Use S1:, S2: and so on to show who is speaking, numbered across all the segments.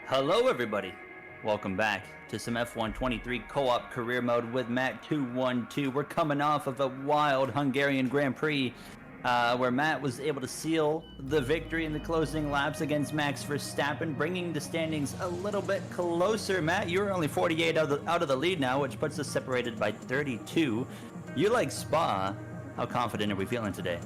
S1: Hello, everybody. Welcome back to some F123 co-op career mode with Matt 212. We're coming off of a wild Hungarian Grand Prix where Matt was able to seal the victory in the closing laps against Max Verstappen, bringing the standings a little bit closer. Matt, you're only 48 out of the lead now, which puts us separated by 32. You like Spa. How confident are we feeling today?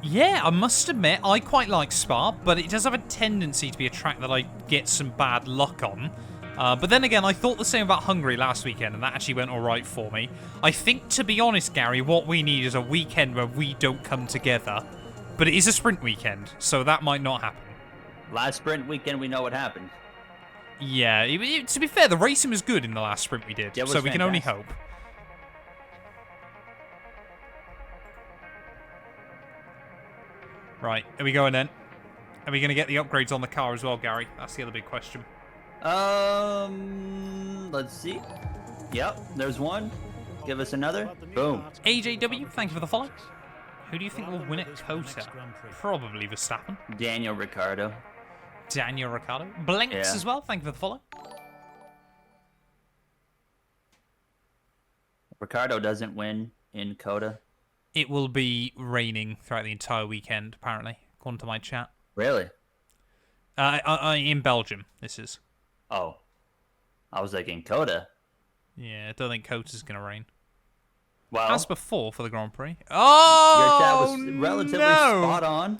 S2: Yeah, I must admit, I quite like Spa, but it does have a tendency to be a track that I get some bad luck on. But then again, I thought the same about Hungary last weekend, and that actually went alright for me. I think, to be honest, Gary, what we need is a weekend where we don't come together. But it is a sprint weekend, so that might not happen.
S1: Last sprint weekend, we know what happened.
S2: Yeah, to be fair, the racing was good in the last sprint we did, so we can only hope. Right, are we going then? Are we going to get the upgrades on the car as well, Gary? That's the other big question.
S1: Let's see. Yep, there's one. Give us another. Boom.
S2: AJW, thank you for the follow. Who do you think will win at COTA? Probably Verstappen.
S1: Daniel Ricciardo.
S2: Daniel Ricciardo. Blanks as well, thank you for the follow.
S1: Ricciardo doesn't win in COTA.
S2: It will be raining throughout the entire weekend, apparently, according to my chat.
S1: Really?
S2: In Belgium, this is.
S1: Oh. I was like, in COTA?
S2: Yeah, I don't think COTA's going to rain.
S1: Well,
S2: as before for the Grand Prix. Oh,
S1: your chat was relatively spot on.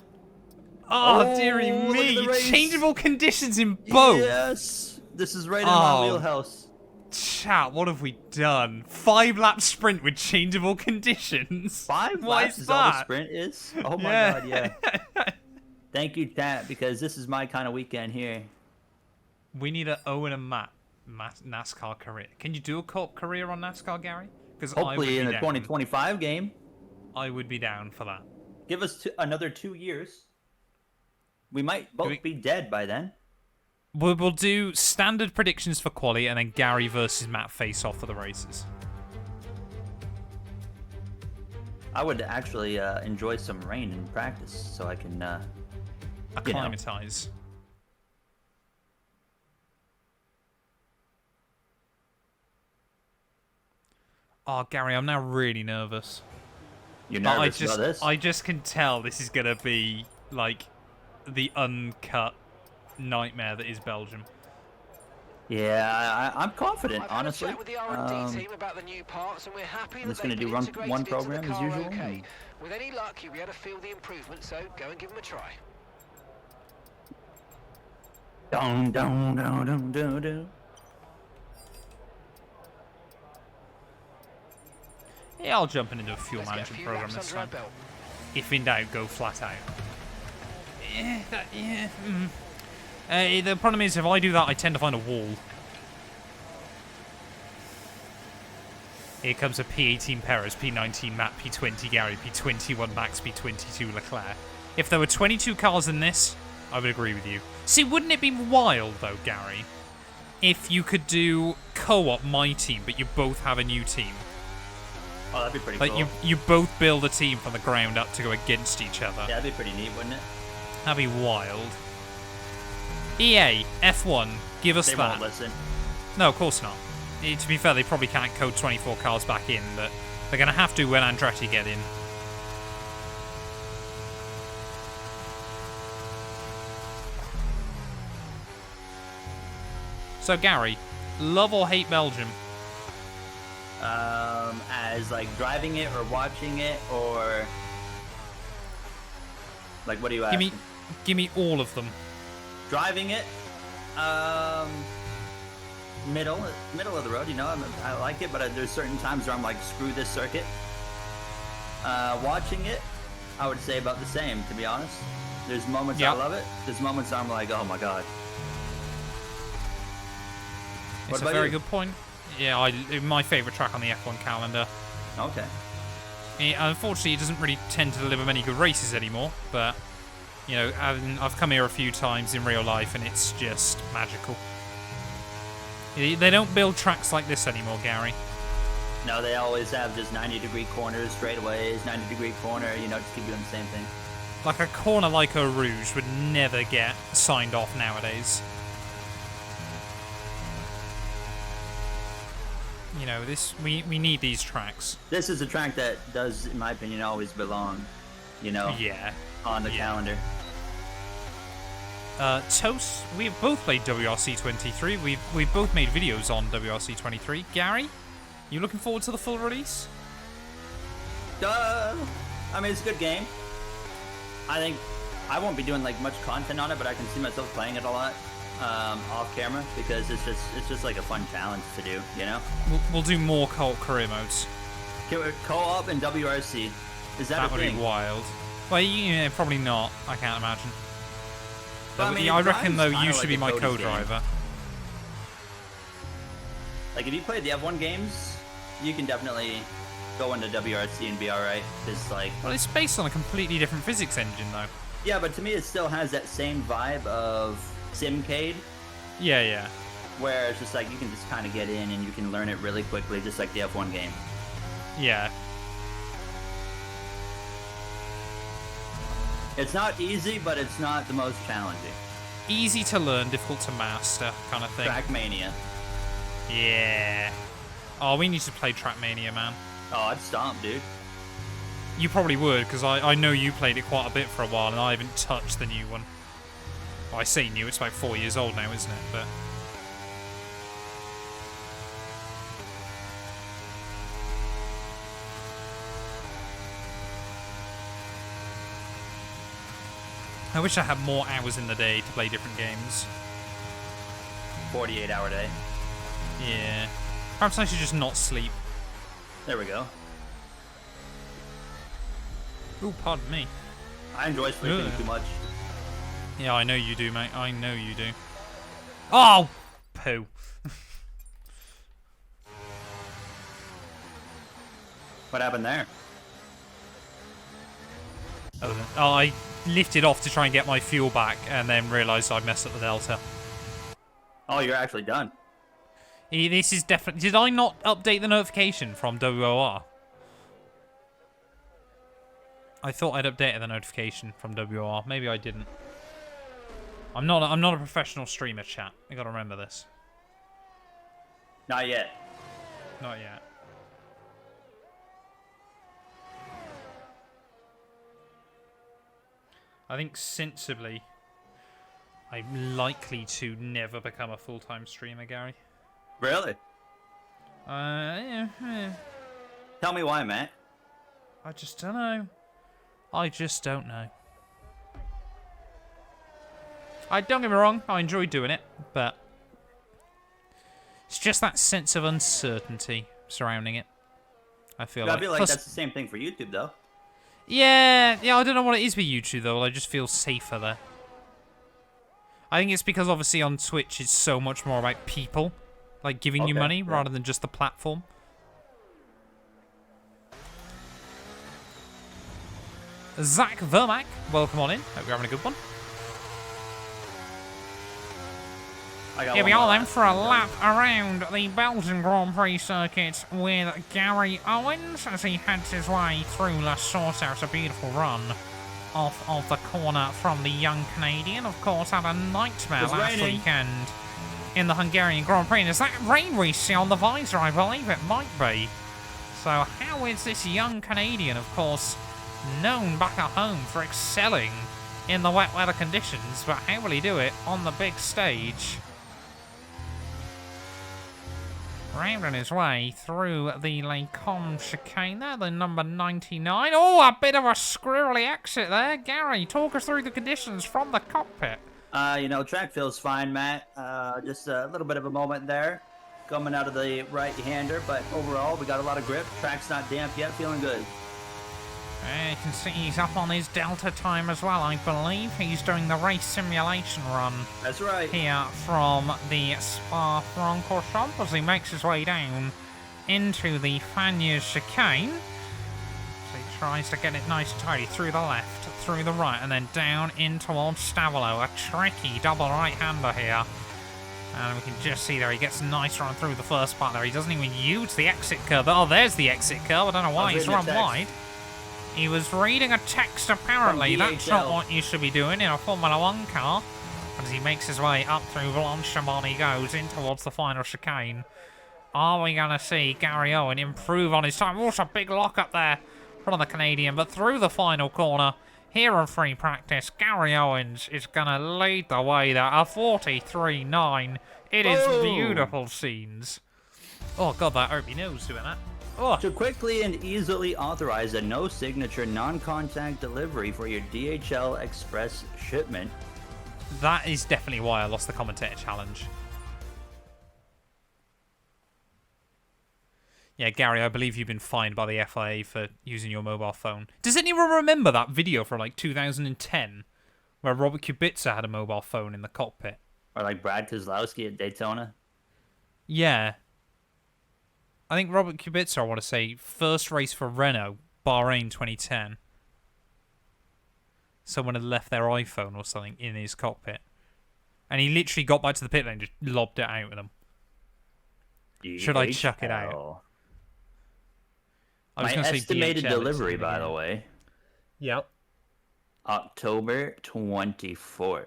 S2: Oh, dearie me. Changeable conditions in both.
S1: Yes. This is right in my wheelhouse.
S2: Chat, what have we done? 5-lap sprint with changeable conditions.
S1: 5 laps is all the sprint is? Oh my god, yeah. Thank you, chat, because this is my kind of weekend here.
S2: We need a Owen and Matt NASCAR career. Can you do a co-op career on NASCAR, Gary? Because
S1: hopefully in the 2025 game.
S2: I would be down for that.
S1: Give us another 2 years. We might both be dead by then.
S2: We'll do standard predictions for quali, and then Gary versus Matt face off for the races.
S1: I would actually enjoy some rain in practice, so I can
S2: acclimatize. Oh, Gary, I'm now really nervous.
S1: You're nervous about this?
S2: I just can tell this is gonna be like the uncut nightmare that is Belgium.
S1: Yeah, I'm confident, honestly.
S3: With the R&D team about the new parts, and we're happy
S1: I'm just going to do one program as usual.
S3: Okay. With any luck, you'll be able to feel the improvement, so go and give them a try.
S1: Dun, dun, dun, dun, dun, dun.
S2: Yeah, I'll jump into a fuel management program this time. If in doubt, go flat out. The problem is, if I do that, I tend to find a wall. Here comes a P18 Perez, P19 Matt, P20 Gary, P21 Max, P22 Leclerc. If there were 22 cars in this, I would agree with you. See, wouldn't it be wild, though, Gary, if you could do co-op my team, but you both have a new team?
S1: Oh, that'd be pretty
S2: cool. Like, you both build a team from the ground up to go against each other.
S1: Yeah, that'd be pretty neat, wouldn't it?
S2: That'd be wild. EA, F1, give us that.
S1: They won't listen.
S2: No, of course not. To be fair, they probably can't code 24 cars back in, but they're going to have to when Andretti get in. So, Gary, love or hate Belgium?
S1: As like driving it or watching it, or like, what do you ask?
S2: Give me all of them.
S1: Driving it, middle of the road, you know. I like it, but there's certain times where I'm like, screw this circuit. Watching it, I would say about the same, to be honest. There's moments I love it. There's moments I'm like, oh my god.
S2: It's a very good point. Yeah, my favourite track on the F1 calendar.
S1: Okay.
S2: Unfortunately, it doesn't really tend to deliver many good races anymore, but, you know, I've come here a few times in real life, and it's just magical. They don't build tracks like this anymore, Gary.
S1: No, they always have just 90-degree corners, straightaways, 90-degree corner, you know, just keep doing the same thing.
S2: Like a corner like Eau Rouge would never get signed off nowadays. You know, we need these tracks.
S1: This is a track that does, in my opinion, always belong, you know,
S2: Yeah.
S1: on the calendar.
S2: Toast, we've both played WRC 23. We've both made videos on WRC 23. Gary, you looking forward to the full release?
S1: I mean, it's a good game. I think I won't be doing like much content on it, but I can see myself playing it a lot off camera because it's just like a fun challenge to do, you know.
S2: We'll do more co-op career modes.
S1: Co-op and WRC. Is that a
S2: would
S1: thing?
S2: be wild. Well, yeah, probably not. I can't imagine.
S1: But, I mean,
S2: I reckon though
S1: kinda
S2: you should
S1: like
S2: be
S1: a
S2: my
S1: Cody's
S2: co-driver.
S1: Like if you play the F1 games, you can definitely go into WRC and be alright. Just like,
S2: Well, it's based on a completely different physics engine though.
S1: yeah, but to me it still has that same vibe of Simcade,
S2: Yeah.
S1: where it's just like you can just kind of get in and you can learn it really quickly, just like the F1 game.
S2: Yeah.
S1: It's not easy, but it's not the most challenging.
S2: Easy to learn, difficult to master kind of thing.
S1: Trackmania.
S2: Yeah. Oh, we need to play Trackmania, man.
S1: Oh, I'd stomp, dude.
S2: You probably would, because I know you played it quite a bit for a while, and I haven't touched the new one. Well, I say new, it's about 4 years old now, isn't it? But I wish I had more hours in the day to play different games.
S1: 48-hour day.
S2: Yeah. Perhaps I should just not sleep.
S1: There we go.
S2: Ooh, pardon me.
S1: I enjoy sleeping
S2: Ugh.
S1: too much.
S2: Yeah, I know you do, mate. I know you do. Oh! Poo.
S1: What happened there?
S2: Oh, I lifted off to try and get my fuel back and then realised I'd messed up the delta.
S1: Oh, you're actually done.
S2: This is definitely... Did I not update the notification from WOR? I thought I'd updated the notification from WOR. Maybe I didn't. I'm not a professional streamer, chat. You gotta remember this.
S1: Not yet.
S2: Not yet. I think sensibly, I'm likely to never become a full-time streamer, Gary.
S1: Really?
S2: Yeah.
S1: Tell me why, Matt.
S2: I just don't know. I just don't know. Don't get me wrong, I enjoy doing it, but it's just that sense of uncertainty surrounding it. I feel like
S1: Plus, that's the same thing for YouTube, though.
S2: Yeah, I don't know what it is with YouTube, though. I just feel safer there. I think it's because, obviously, on Twitch, it's so much more about people, like, giving you money, rather than just the platform. Zach Vermack, welcome on in. Hope you're having a good one. Here we are then for a lap around the Belgian Grand Prix circuit with Gary Owens as he heads his way through La Source. It's a beautiful run off of the corner from the young Canadian. Of course, had a nightmare last weekend in the Hungarian Grand Prix. And is that rain we see on the visor? I believe it might be. So how is this young Canadian, of course, known back at home for excelling in the wet weather conditions, but how will he do it on the big stage? Rounding his way through the Lacombe chicane there, the number 99. Oh, a bit of a squirrely exit there. Gary, talk us through the conditions from the cockpit.
S1: You know, track feels fine, Matt. Just a little bit of a moment there coming out of the right-hander, but overall, we got a lot of grip. Track's not damp yet, feeling good.
S2: You can see he's up on his delta time as well. I believe he's doing the race simulation run.
S1: That's right.
S2: Here from the Spa-Francorchamps as he makes his way down into the Fagnes chicane. So he tries to get it nice and tidy through the left, through the right, and then down in towards Stavolo. A tricky double right-hander here. And we can just see there, he gets a nice run through the first part there. He doesn't even use the exit curve. Oh, there's the exit curve. I don't know why he's run wide. He was reading a text, apparently. That's not what you should be doing in a Formula 1 car. As he makes his way up through Blanchimont, he goes in towards the final chicane. Are we going to see Gary Owen improve on his time? Also, a big lock up there from the Canadian, but through the final corner, here on free practice, Gary Owens is going to lead the way there. A 43.9. It is beautiful scenes. Oh, God, that hurt my nose doing that. Oh.
S1: To quickly and easily authorize a no-signature, non-contact delivery for your DHL Express shipment.
S2: That is definitely why I lost the commentator challenge. Yeah, Gary, I believe you've been fined by the FIA for using your mobile phone. Does anyone remember that video from like 2010 where Robert Kubica had a mobile phone in the cockpit?
S1: Or like Brad Keselowski at Daytona?
S2: Yeah. I think Robert Kubica, I want to say, first race for Renault, Bahrain 2010. Someone had left their iPhone or something in his cockpit. And he literally got back to the pit lane and just lobbed it out with him. Should I chuck it out?
S1: My estimated delivery, by the way.
S2: Yep.
S1: October 24th.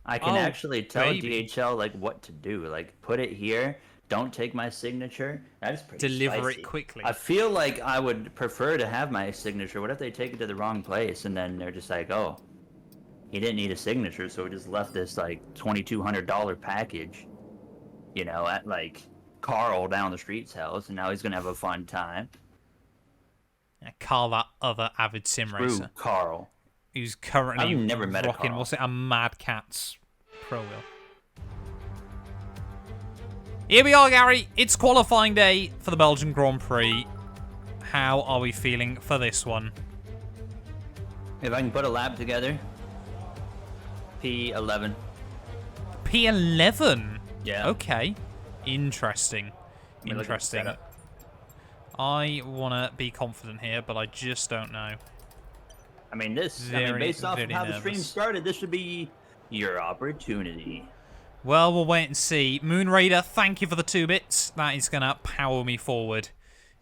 S1: I can actually tell DHL like what to do. Like, put it here. Don't take my signature. That's pretty
S2: Deliver
S1: spicy.
S2: it quickly.
S1: I feel like I would prefer to have my signature. What if they take it to the wrong place and then they're just like, oh, he didn't need a signature, so he just left this like $2,200 package, you know, at like Carl down the street's house, and now he's gonna have a fun time.
S2: Yeah, Carl, that other avid sim racer.
S1: Carl.
S2: Who's currently
S1: I've never met
S2: rocking,
S1: a Carl.
S2: what's it, a Mad Catz Pro Wheel. Here we are, Gary. It's qualifying day for the Belgian Grand Prix. How are we feeling for this one?
S1: If I can put a lap together, P11.
S2: P11?
S1: Yeah.
S2: Okay. Interesting. Interesting. I want to be confident here, but I just don't know.
S1: I mean, based off of how the stream started, this should be your opportunity.
S2: Well, we'll wait and see. Moon Raider, thank you for the 2 bits. That is going to power me forward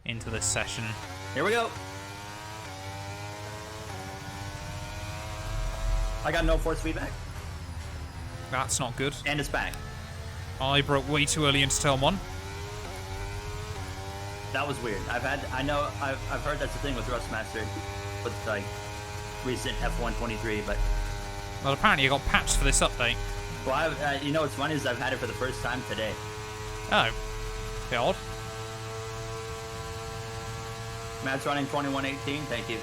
S2: into this session.
S1: Here we go. I got no force feedback.
S2: That's not good.
S1: And it's back.
S2: I broke way too early into turn 1.
S1: That was weird. I've heard that's the thing with Rustmaster, with like recent F123, but
S2: well, apparently it got patched for this update.
S1: Well, you know what's funny is I've had it for the first time today.
S2: Oh, bit odd.
S1: Matt's running 2118. Thank you.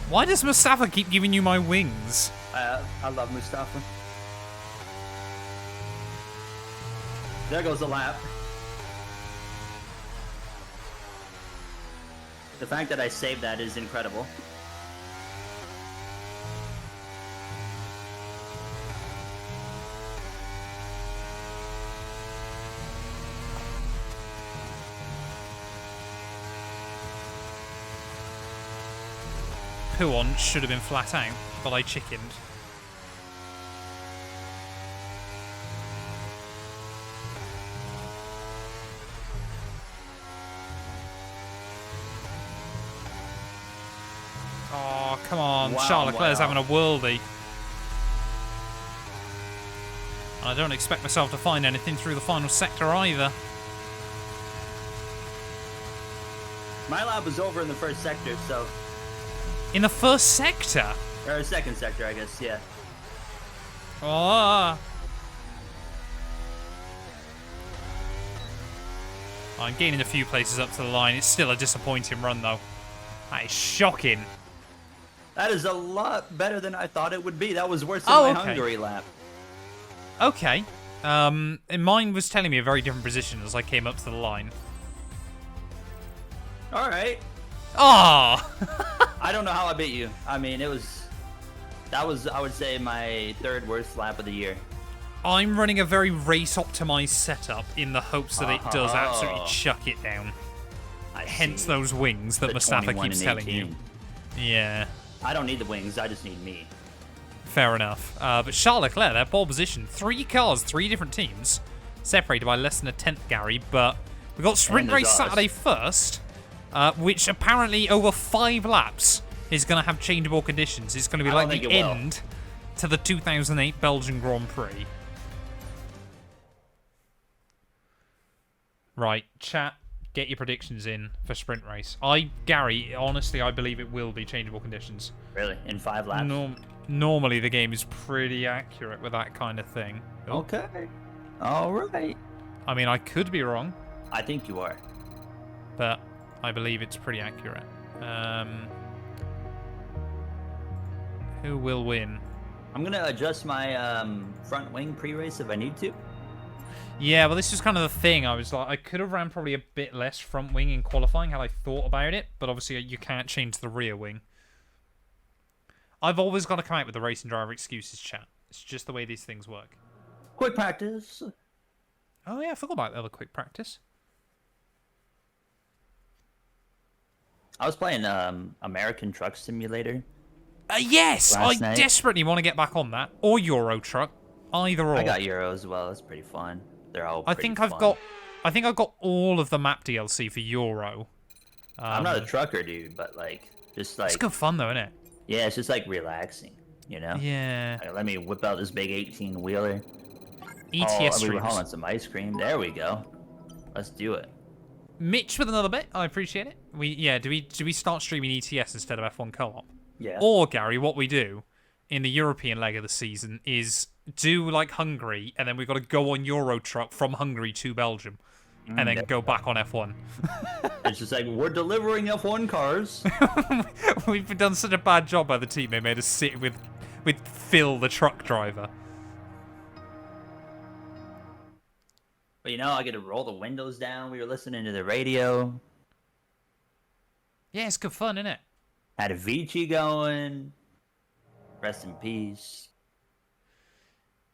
S2: Why does Mustafa keep giving you my wings?
S1: I love Mustafa. There goes the lap. The fact that I saved that is incredible.
S2: Puon should have been flat out, but I chickened. Oh, come on.
S1: Wow,
S2: Charles Leclerc's
S1: wow.
S2: having a worldie. I don't expect myself to find anything through the final sector either.
S1: My lap was over in the first sector, so...
S2: In the first sector?
S1: Or second sector, I guess, yeah.
S2: Oh. I'm gaining a few places up to the line. It's still a disappointing run, though. That is shocking.
S1: That is a lot better than I thought it would be. That was worse than my Hungary lap.
S2: Okay. And mine was telling me a very different position as I came up to the line.
S1: All right.
S2: Oh!
S1: I don't know how I beat you. I mean, that was, I would say, my third worst lap of the year.
S2: I'm running a very race-optimized setup in the hopes that it does absolutely chuck it down. Hence those wings that Mustafa keeps telling you. Yeah.
S1: I don't need the wings. I just need me.
S2: Fair enough. But Charles Leclerc, their pole position. 3 cars, 3 different teams. Separated by less than a tenth, Gary. But we've got Sprint Race Saturday first. Which apparently over 5 laps is going to have changeable conditions. It's going to be like the end to the 2008 Belgian Grand Prix. Right, chat, get your predictions in for sprint race. Gary, honestly, I believe it will be changeable conditions.
S1: Really? In 5 laps?
S2: Normally, the game is pretty accurate with that kind of thing. Oh.
S1: Okay. All right.
S2: I mean, I could be wrong,
S1: I think you are.
S2: but I believe it's pretty accurate. Who will win?
S1: I'm going to adjust my front wing pre-race if I need to.
S2: Yeah, well, this is kind of the thing. I was like, I could have ran probably a bit less front wing in qualifying had I thought about it, but obviously you can't change the rear wing. I've always got to come out with the racing driver excuses, chat. It's just the way these things work.
S1: Quick practice.
S2: Oh, yeah, I forgot about the other quick practice.
S1: I was playing American Truck Simulator.
S2: Yes! I
S1: Last night.
S2: desperately want to get back on that. Or Euro Truck. Either or.
S1: I got Euro as well. That's pretty fun. They're all
S2: I
S1: pretty
S2: think
S1: fun.
S2: I've got all of the map DLC for Euro.
S1: I'm not a trucker, dude, but like, just like...
S2: It's good fun, though, isn't it?
S1: Yeah, it's just like relaxing, you know?
S2: Yeah.
S1: Like, let me whip out this big 18-wheeler.
S2: ETS
S1: we were
S2: streams.
S1: hauling some ice cream. There we go. Let's do it.
S2: Mitch with another bit. I appreciate it. Do we start streaming ETS instead of F1 co-op?
S1: Yeah.
S2: Or Gary, what we do in the European leg of the season is do like Hungary, and then we've got to go on Euro Truck from Hungary to Belgium, and then go back on F1.
S1: It's just like, we're delivering F1 cars.
S2: We've done such a bad job by the team. They made us sit with Phil, the truck driver.
S1: But you know, I get to roll the windows down. We were listening to the radio.
S2: Yeah, it's good fun, isn't it?
S1: Had a Vici going. Rest in peace.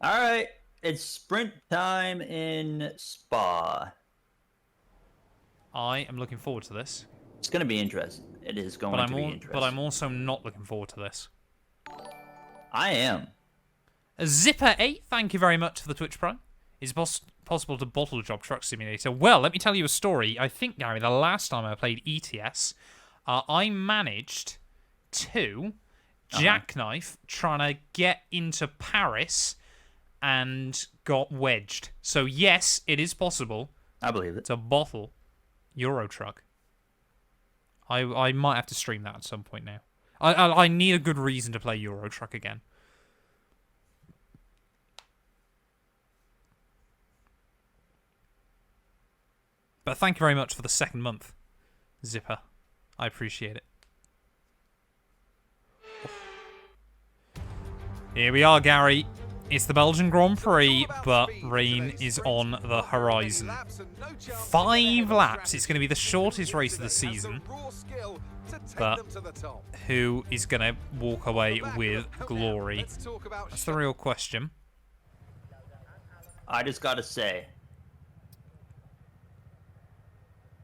S1: All right, it's sprint time in Spa.
S2: I am looking forward to this.
S1: It's going to be interesting. It is going to be interesting.
S2: But I'm also not looking forward to this.
S1: I am.
S2: Zipper8, thank you very much for the Twitch Prime. Is it possible to bottle job Truck Simulator? Well, let me tell you a story. I think, Gary, the last time I played ETS, I managed to jackknife trying to get into Paris and got wedged. So, yes, it is possible.
S1: I believe it.
S2: To bottle Euro Truck. I might have to stream that at some point now. I need a good reason to play Euro Truck again. But thank you very much for the second month, Zipper. I appreciate it. Here we are, Gary. It's the Belgian Grand Prix, but rain is on the horizon. 5 laps. It's going to be the shortest race of the season. But who is going to walk away with glory? That's the real question.
S1: I just got to say,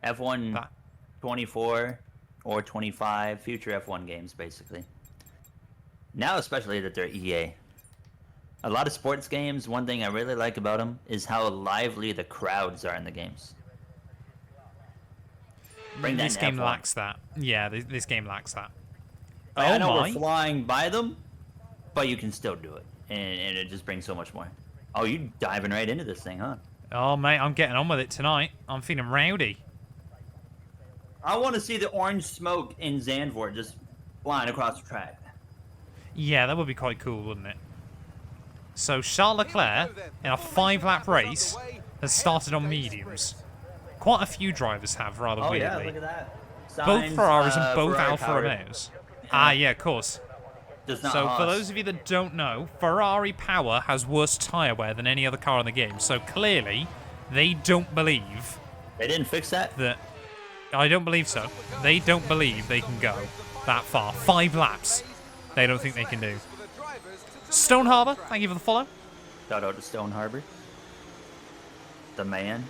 S1: F1 24 or 25, future F1 games, basically. Now, especially that they're EA. A lot of sports games, one thing I really like about them is how lively the crowds are in the games.
S2: This game lacks that. Yeah, this game lacks that.
S1: I know we're flying by them, but you can still do it. And it just brings so much more. Oh, you diving right into this thing, huh?
S2: Oh, mate, I'm getting on with it tonight. I'm feeling rowdy.
S1: I want to see the orange smoke in Zandvoort just flying across the track.
S2: Yeah, that would be quite cool, wouldn't it? So Charles Leclerc, in a 5-lap race, has started on mediums. Quite a few drivers have, rather weirdly.
S1: Yeah, look at that.
S2: Both
S1: Signs,
S2: Ferraris and both
S1: Ferrari
S2: Alfa
S1: powered.
S2: Romeos. Ah, yeah, of course.
S1: Just not
S2: So,
S1: Haas.
S2: for those of you that don't know, Ferrari Power has worse tyre wear than any other car in the game. So, clearly, they don't believe
S1: They didn't fix that?
S2: that... I don't believe so. They don't believe they can go that far. 5 laps. They don't think they can do. Stone Harbour, thank you for the follow.
S1: Shout out to Stone Harbor. The man.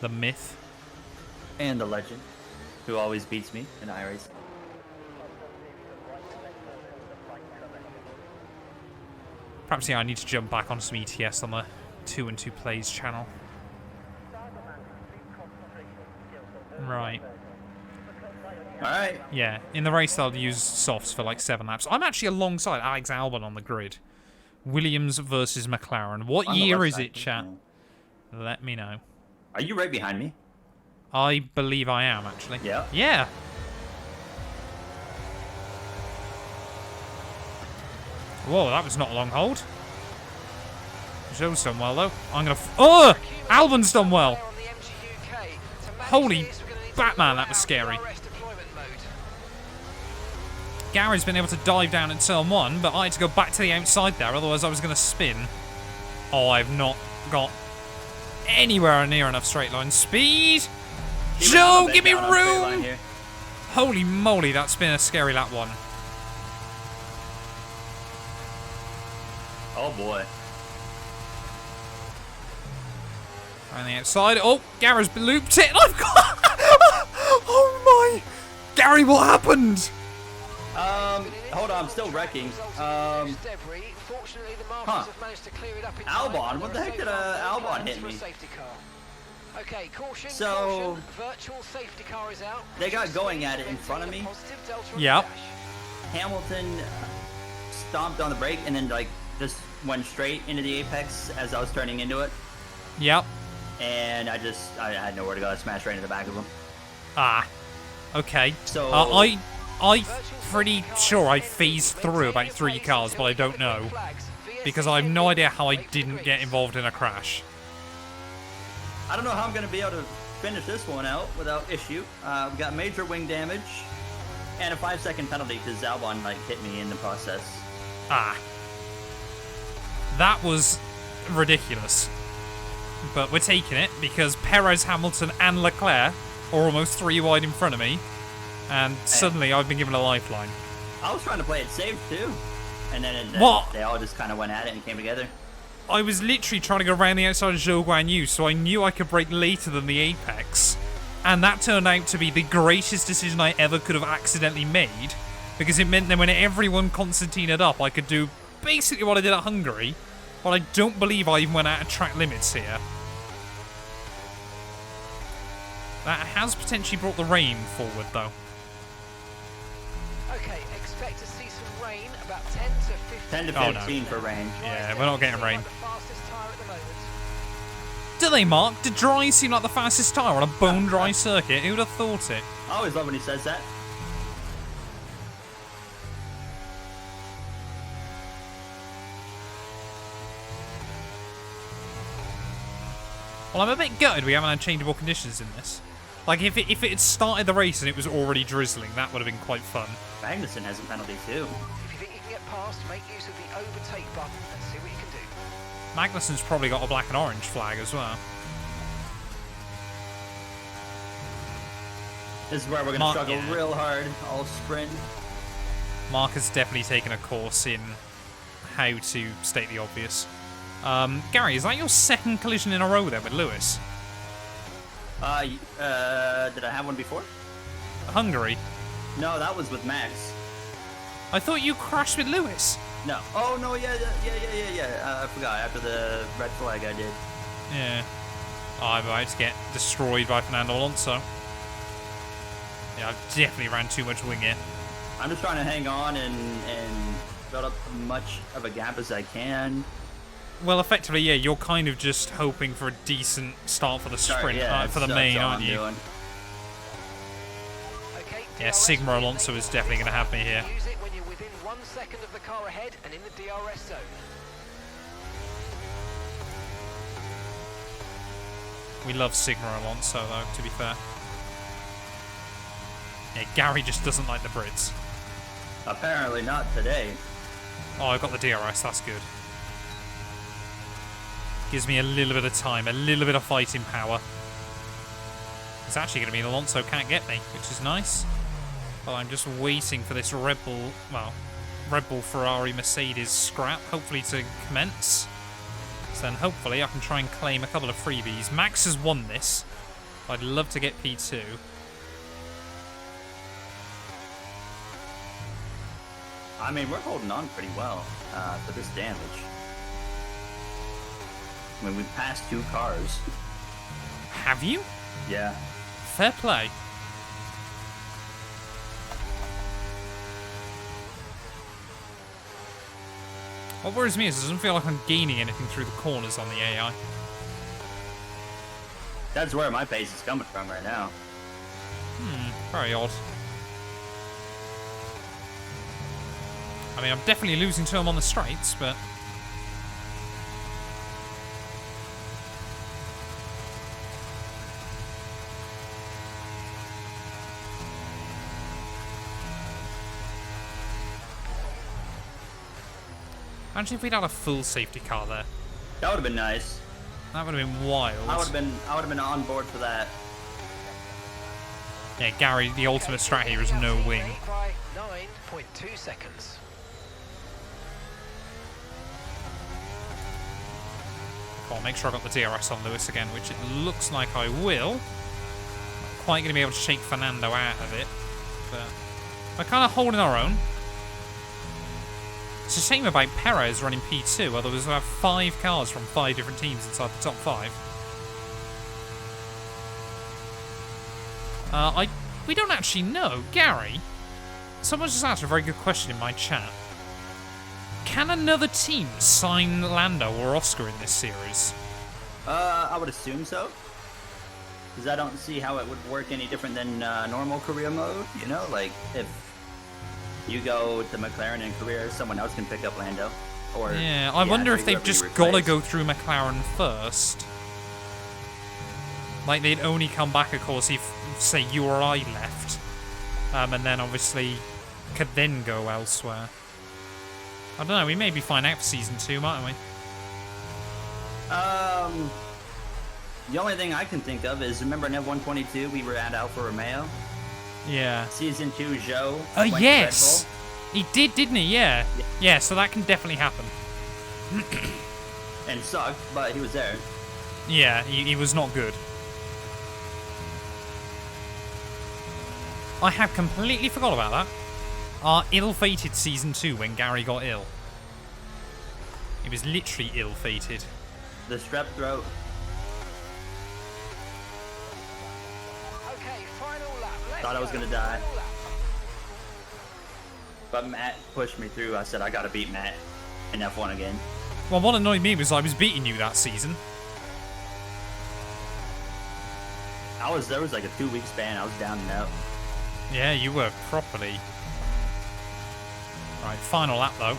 S2: The myth.
S1: And the legend. Who always beats me in iRacing.
S2: Perhaps, yeah, I need to jump back on some ETS on the 2 and 2 Plays channel. Right.
S1: Alright.
S2: Yeah, in the race they'll use softs for like 7 laps. I'm actually alongside Alex Albon on the grid. Williams versus McLaren. What
S1: On the
S2: year
S1: left
S2: is
S1: side,
S2: it, chat? Let me know.
S1: Are you right behind me?
S2: I believe I am, actually.
S1: Yeah.
S2: Yeah. Whoa, that was not a long hold. Joe's done well, though. I'm going to... Oh! Albon's done well. Holy Batman, that was scary. Gary's been able to dive down in turn 1, but I had to go back to the outside there, otherwise I was going to spin. Oh, I've not got anywhere near enough straight line speed. Joe, give me room! Holy moly, that's been a scary lap 1.
S1: Oh boy.
S2: On the outside. Oh, Gary's looped it. I've got... Oh my! Gary, what happened?
S1: Hold on, I'm still wrecking. Huh. Albon? What the heck did Albon hit me?
S3: Okay, caution,
S1: so,
S3: caution. Virtual safety car is out.
S1: They got going at it in front of me.
S2: Yep.
S1: Hamilton stomped on the brake and then like just went straight into the apex as I was turning into it.
S2: Yep.
S1: And I had nowhere to go. I smashed right into the back of him.
S2: Ah. Okay.
S1: So
S2: I'm pretty sure I phased through about 3 cars, but I don't know. Because I have no idea how I didn't get involved in a crash.
S1: I don't know how I'm going to be able to finish this one out without issue. We got major wing damage and a 5-second penalty because Albon like hit me in the process.
S2: Ah. That was ridiculous. But we're taking it because Perez, Hamilton and Leclerc are almost 3 wide in front of me. And suddenly I've been given a lifeline.
S1: I was trying to play it safe too. And then they all just kind of went at it and came together.
S2: I was literally trying to go around the outside of Zhou Guan Yu, so I knew I could brake later than the apex. And that turned out to be the greatest decision I ever could have accidentally made. Because it meant that when everyone concertinaed up, I could do basically what I did at Hungary. But I don't believe I even went out of track limits here. That has potentially brought the rain forward, though.
S3: Okay, expect to see some rain, about 10 to 15.
S1: 10 to 15 for rain.
S2: Yeah, we're not getting rain. Do they, Mark? Do dry seem like the fastest tyre on a bone-dry circuit? Who would have thought it?
S1: I always love when he says that.
S2: Well, I'm a bit gutted we haven't had changeable conditions in this. Like, if it had started the race and it was already drizzling, that would have been quite fun.
S1: Magnussen has a penalty too.
S3: If you think you can get past, make use of the overtake button and see what you can do.
S2: Magnussen's probably got a black and orange flag as well.
S1: This is where we're going to struggle real hard, all sprint.
S2: Mark has definitely taken a course in how to state the obvious. Gary, is that your second collision in a row there with Lewis?
S1: Did I have one before?
S2: Hungary?
S1: No, that was with Max.
S2: I thought you crashed with Lewis.
S1: No. Oh, no, yeah. I forgot. After the red flag, I did.
S2: Yeah. I'm about to get destroyed by Fernando Alonso. Yeah, I've definitely ran too much wing here.
S1: I'm just trying to hang on and build up as much of a gap as I can.
S2: Well, effectively, yeah, you're kind of just hoping for a decent start for the sprint, for the main, aren't you?
S3: Okay,
S2: yeah, Sigma Alonso is definitely going to have me here.
S3: Use it when you're within 1 second of the car ahead and in the DRS zone.
S2: We love Sigma Alonso, though, to be fair. Yeah, Gary just doesn't like the Brits.
S1: Apparently not today.
S2: Oh, I got the DRS, that's good. Gives me a little bit of time, a little bit of fighting power. It's actually going to mean Alonso can't get me, which is nice. But I'm just waiting for this Red Bull, Ferrari, Mercedes scrap, hopefully to commence. So then hopefully I can try and claim a couple of freebies. Max has won this. I'd love to get P2.
S1: I mean, we're holding on pretty well for this damage. I mean, we've passed 2 cars.
S2: Have you?
S1: Yeah.
S2: Fair play. What worries me is it doesn't feel like I'm gaining anything through the corners on the AI.
S1: That's where my pace is coming from right now.
S2: Very odd. I mean, I'm definitely losing to him on the straights, but... Imagine if we'd had a full safety car there.
S1: That would have been nice.
S2: That would have been wild.
S1: I would have been on board for that.
S2: Yeah, Gary, the ultimate strat here is no wing.
S3: By 9.2 seconds.
S2: I'll make sure I got the DRS on Lewis again, which it looks like I will. Not quite going to be able to shake Fernando out of it, but we're kind of holding our own. It's a shame about Perez running P2, otherwise we'll have 5 cars from 5 different teams inside the top 5. We don't actually know. Gary, someone just asked a very good question in my chat. Can another team sign Lando or Oscar in this series?
S1: I would assume so. Because I don't see how it would work any different than normal career mode. You know, like if you go to McLaren in career, someone else can pick up Lando. Or
S2: yeah, I wonder if they've
S1: whoever
S2: just
S1: you
S2: got to
S1: replace.
S2: go through McLaren first. Like they'd only come back, of course, if say you or I left, and then obviously could then go elsewhere. I don't know. We maybe find out for season 2, mightn't we?
S1: The only thing I can think of is remember in F122 we were at Alfa Romeo.
S2: Yeah.
S1: Season 2 Joe.
S2: Oh
S1: went to
S2: yes,
S1: Red
S2: he did, didn't he? Yeah. Yeah. So that can definitely happen.
S1: Bull and sucked, but he was there.
S2: Yeah, he was not good. I have completely forgot about that. Our ill-fated season 2 when Gary got ill. It was literally ill-fated.
S1: The strep throat.
S3: Okay, final lap. Let's
S1: Thought I was
S3: go.
S1: gonna die.
S3: Final lap.
S1: But Matt pushed me through. I said I gotta beat Matt in F1 again.
S2: Well, what annoyed me was I was beating you that season.
S1: There was like a 2-week span. I was down and out.
S2: Yeah, you were properly. Right, final lap though.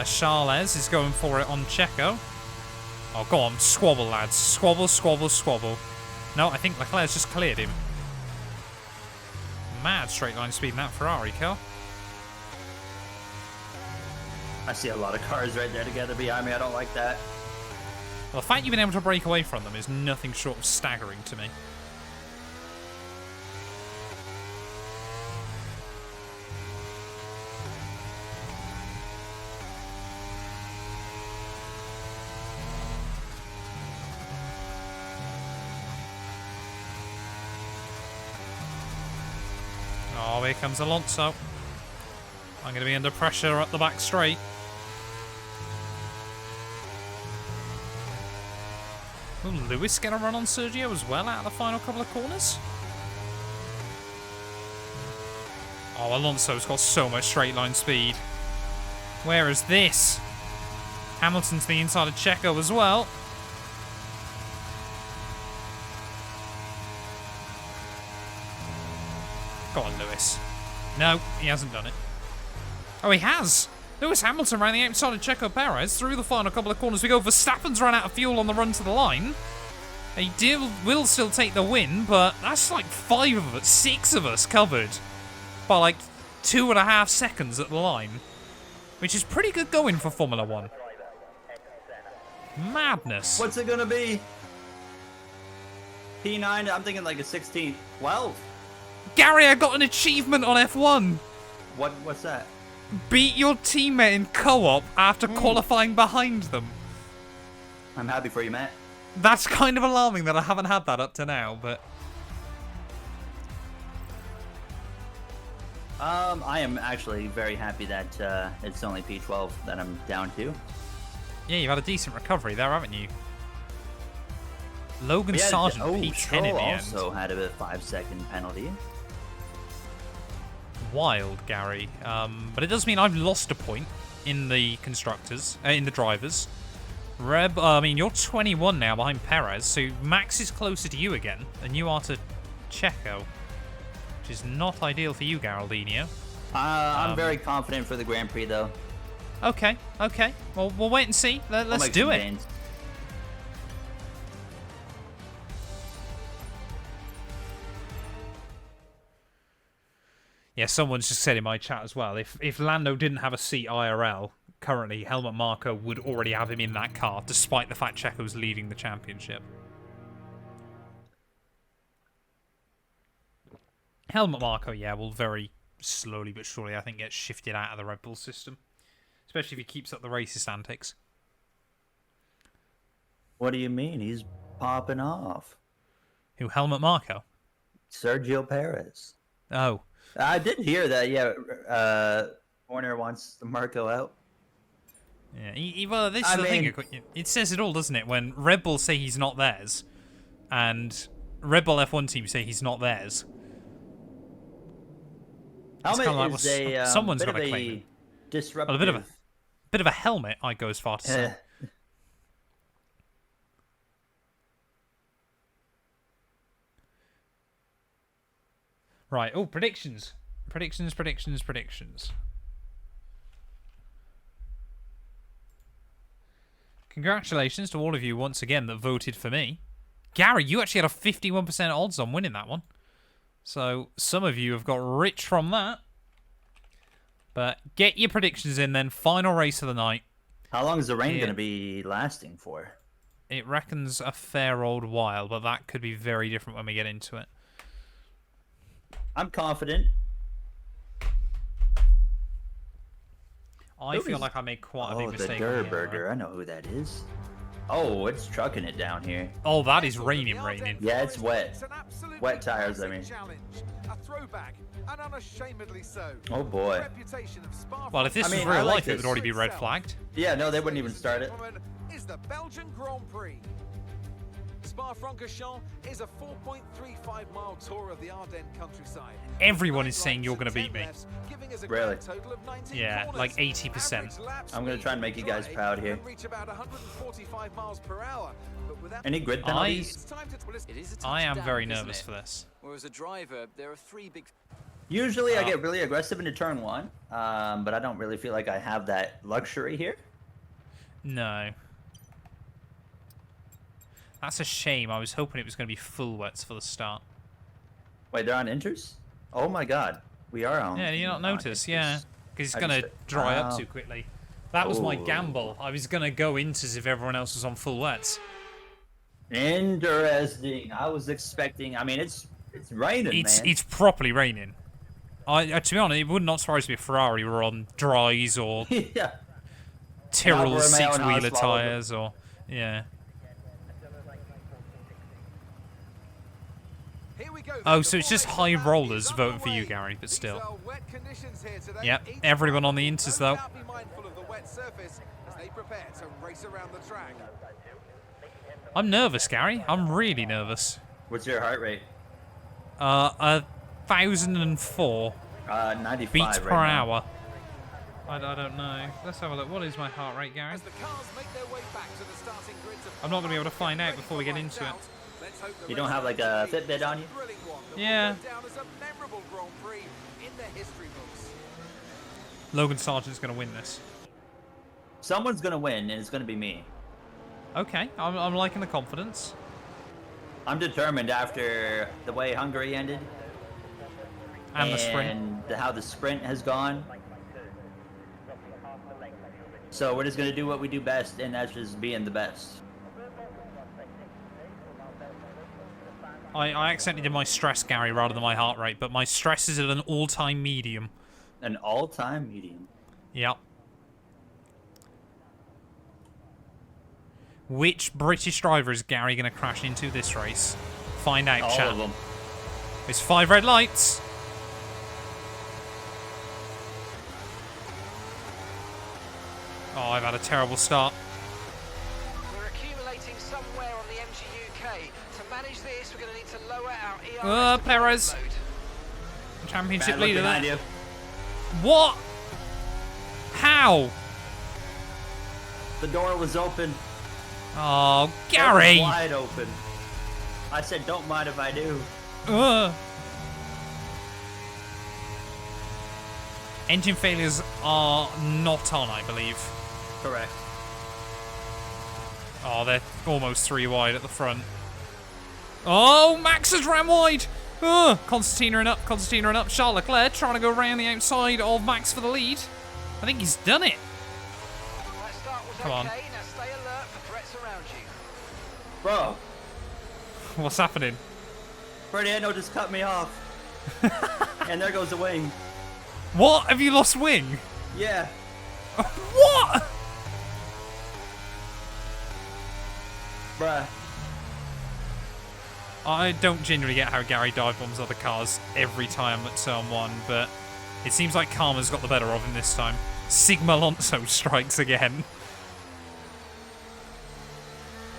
S2: Charles is going for it on Checo. Oh, go on, squabble, lads. Squabble, squabble, squabble. No, I think Leclerc's just cleared him. Mad straight line speed in that Ferrari car.
S1: I see a lot of cars right there together behind me. I don't like that.
S2: Well, the fact you've been able to break away from them is nothing short of staggering to me. Oh, here comes Alonso. I'm going to be under pressure at the back straight. Will Lewis get a run on Sergio as well out of the final couple of corners? Oh, Alonso's got so much straight line speed. Where is this? Hamilton's the inside of Checo as well. Go on, Lewis. No, he hasn't done it. Oh, he has. Lewis Hamilton ran the outside of Checo Perez through the final couple of corners. We go. Verstappen's run out of fuel on the run to the line. He will still take the win, but that's like 5 of us, 6 of us covered by like 2.5 seconds at the line, which is pretty good going for Formula 1. Madness.
S1: What's it gonna be? P9. I'm thinking like a 16. 12.
S2: Gary, I got an achievement on F1.
S1: What's that?
S2: Beat your teammate in co-op after qualifying behind them.
S1: I'm happy for you, Matt.
S2: That's kind of alarming that I haven't had that up to now, but...
S1: I am actually very happy that it's only P12 that I'm down to.
S2: Yeah, you've had a decent recovery there, haven't you? Logan Sargent P10 in the end.
S1: Also had a 5-second penalty.
S2: Wild, Gary. But it does mean I've lost a point in the constructors, in the drivers. I mean, you're 21 now behind Perez, so Max is closer to you again, and you are to Checo, which is not ideal for you, Geraldinho.
S1: I'm very confident for the Grand Prix, though.
S2: Okay. Well, we'll wait and see. Let's do it.
S1: Gains.
S2: Yeah, someone's just said in my chat as well, if Lando didn't have a seat IRL, currently Helmut Marko would already have him in that car, despite the fact Checo's leading the championship. Helmut Marko, yeah, will very slowly but surely, I think, get shifted out of the Red Bull system. Especially if he keeps up the racist antics.
S1: What do you mean? He's popping off.
S2: Who, Helmut Marko?
S1: Sergio Perez.
S2: Oh.
S1: I did hear that, yeah, Horner wants Marco out.
S2: Yeah, well, this is the thing. It says it all, doesn't it? When Red Bull say he's not theirs, and Red Bull F1 team say he's not theirs.
S1: Helmet is
S2: someone's got
S1: to
S2: claim it.
S1: Disruptive.
S2: Well, a bit of a helmet, I go as far to say. Right. Oh, predictions. Predictions. Congratulations to all of you once again that voted for me. Gary, you actually had a 51% odds on winning that one. So some of you have got rich from that. But get your predictions in then. Final race of the night.
S1: How long is the rain going to be lasting for?
S2: It reckons a fair old while, but that could be very different when we get into it.
S1: I'm confident.
S2: I feel like I made quite a big mistake.
S1: Oh, the Durburger. I know who that is. Oh, it's trucking it down here.
S2: Oh, that is raining.
S1: Yeah, it's wet. Wet tires, I mean.
S4: A throwback, and unashamedly so.
S1: Oh, boy.
S2: Well, if this was real life, it would already be red flagged.
S1: Yeah, no, they wouldn't even start it.
S4: Is the Belgian Grand Prix. Spa-Francorchamps is a 4.35-mile tour of the Ardennes countryside.
S2: Everyone is saying you're going to beat me.
S1: Really?
S2: Yeah, like 80%.
S1: I'm going to try and make you guys proud here. Any grid penalties?
S2: I am very nervous for this.
S5: Whereas a driver, there are 3 big...
S1: Usually I get really aggressive into turn 1, but I don't really feel like I have that luxury here.
S2: No. That's a shame. I was hoping it was going to be full wets for the start.
S1: Wait, they're on inters? Oh my god. We are on.
S2: Yeah, do you not notice? Yeah. Because it's going to dry up too quickly. That was my gamble. I was going to go inters if everyone else was on full wets.
S1: Interesting. I was expecting... I mean, it's raining, man.
S2: It's properly raining. To be honest, it would not surprise me if Ferrari were on dries or...
S1: yeah.
S2: Tyrrell 6-wheeler tyres or... Yeah. Oh, so it's just high rollers voting for you, Gary, but still. Yep, everyone on the inters, though. I'm nervous, Gary. I'm really nervous.
S1: What's your heart rate?
S2: 1,004
S1: 95
S2: beats per
S1: right
S2: hour. I don't know. Let's have a look. What is my heart rate, Gary? I'm not going to be able to find out before we get into it.
S1: You don't have like a Fitbit on you?
S2: Yeah. Logan Sargent's going to win this.
S1: Someone's going to win, and it's going to be me.
S2: Okay, I'm liking the confidence.
S1: I'm determined after the way Hungary ended.
S2: And the sprint.
S1: And how the sprint has gone. So we're just going to do what we do best, and that's just being the best.
S2: I accidentally did my stress, Gary, rather than my heart rate, but my stress is at an all-time medium.
S1: An all-time medium?
S2: Yep. Which British driver is Gary going to crash into this race? Find out, chat.
S1: All of them.
S2: It's 5 red lights. Oh, I've had a terrible start.
S3: We're accumulating somewhere on the MGUK. To manage this, we're going to need to lower our ERS
S2: Perez.
S3: mode.
S2: Championship
S1: Bad luck
S2: leader
S1: behind
S2: there.
S1: you.
S2: What? How?
S1: The door was open.
S2: Oh,
S1: That
S2: Gary!
S1: was wide open. I said, don't mind if I do.
S2: Ugh. Engine failures are not on, I believe.
S1: Correct.
S2: Oh, they're almost 3 wide at the front. Oh, Max has ran wide! Ugh. Constantina and up, Constantina and up. Charles Leclerc trying to go around the outside of Max for the lead. I think he's done it.
S3: That start was
S2: Come on.
S3: okay. Now stay alert for threats around you.
S1: Bro,
S2: What's happening?
S1: Fernando just cut me off. And there goes the wing.
S2: What? Have you lost wing?
S1: Yeah.
S2: What?
S1: Bruh.
S2: I don't genuinely get how Gary dive bombs other cars every time at turn 1, but it seems like Karma's got the better of him this time. Sigma Alonso strikes again.